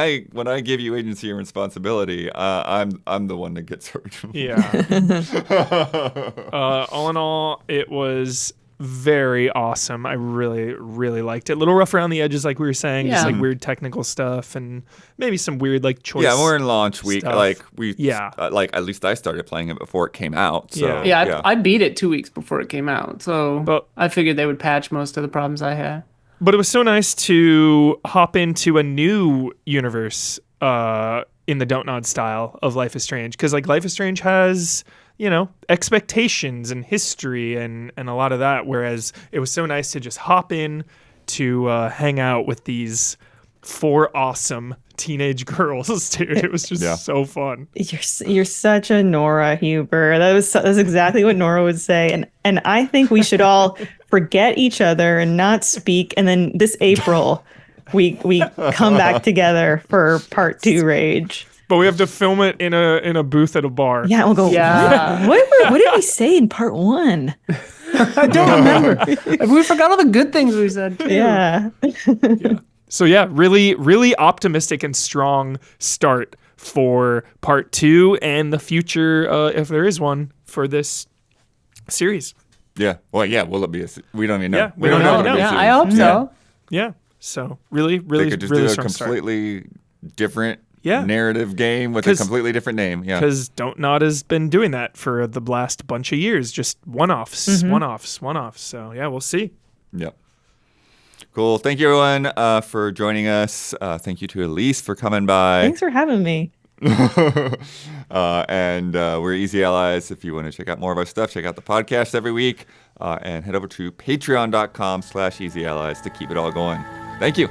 I give you agency and responsibility, I'm the one that gets hurt. Yeah. All in all, it was very awesome. I really, really liked it. A little rough around the edges, like we were saying, just Yeah. like weird technical stuff and maybe some weird like choice. Yeah, we're in launch week. stuff. Like like at least I started playing it before it came out. So Yeah. I beat it 2 weeks before it came out. So But- I figured they would patch most of the problems I had. But it was so nice to hop into a new universe in the Don't Nod style of Life is Strange. Because like Life is Strange has, expectations and history and a lot of that. Whereas it was so nice to just hop in to hang out with these 4 awesome teenage girls, dude. It was just so fun. You're such a Nora Huber. That's exactly what Nora would say. And I think we should all forget each other and not speak. And then this April, we come back together for part 2 Rage. But we have to film it in a booth at a bar. Yeah, we'll go. Yeah. What did we say in part 1? I don't remember. We forgot all the good things we said too. Yeah. So yeah, really, really optimistic and strong start for part 2 and the future, if there is one, for this series. Yeah. Well, yeah. Will it be? We don't even know. Yeah, we don't know. know. if it'll be Yeah, soon. I hope so. Yeah. So really, They really, could just really do a strong start. completely different Yeah. narrative game with a 'Cause- completely different name. Yeah. Because Don't Nod has been doing that for the last bunch of years, just one-offs. So yeah, we'll see. Yep. Cool. Thank you, everyone, for joining us. Thank you to Elyse for coming by. Thanks for having me. And we're Easy Allies. If you want to check out more of our stuff, check out the podcast every week. And head over to patreon.com/Easy Allies to keep it all going. Thank you.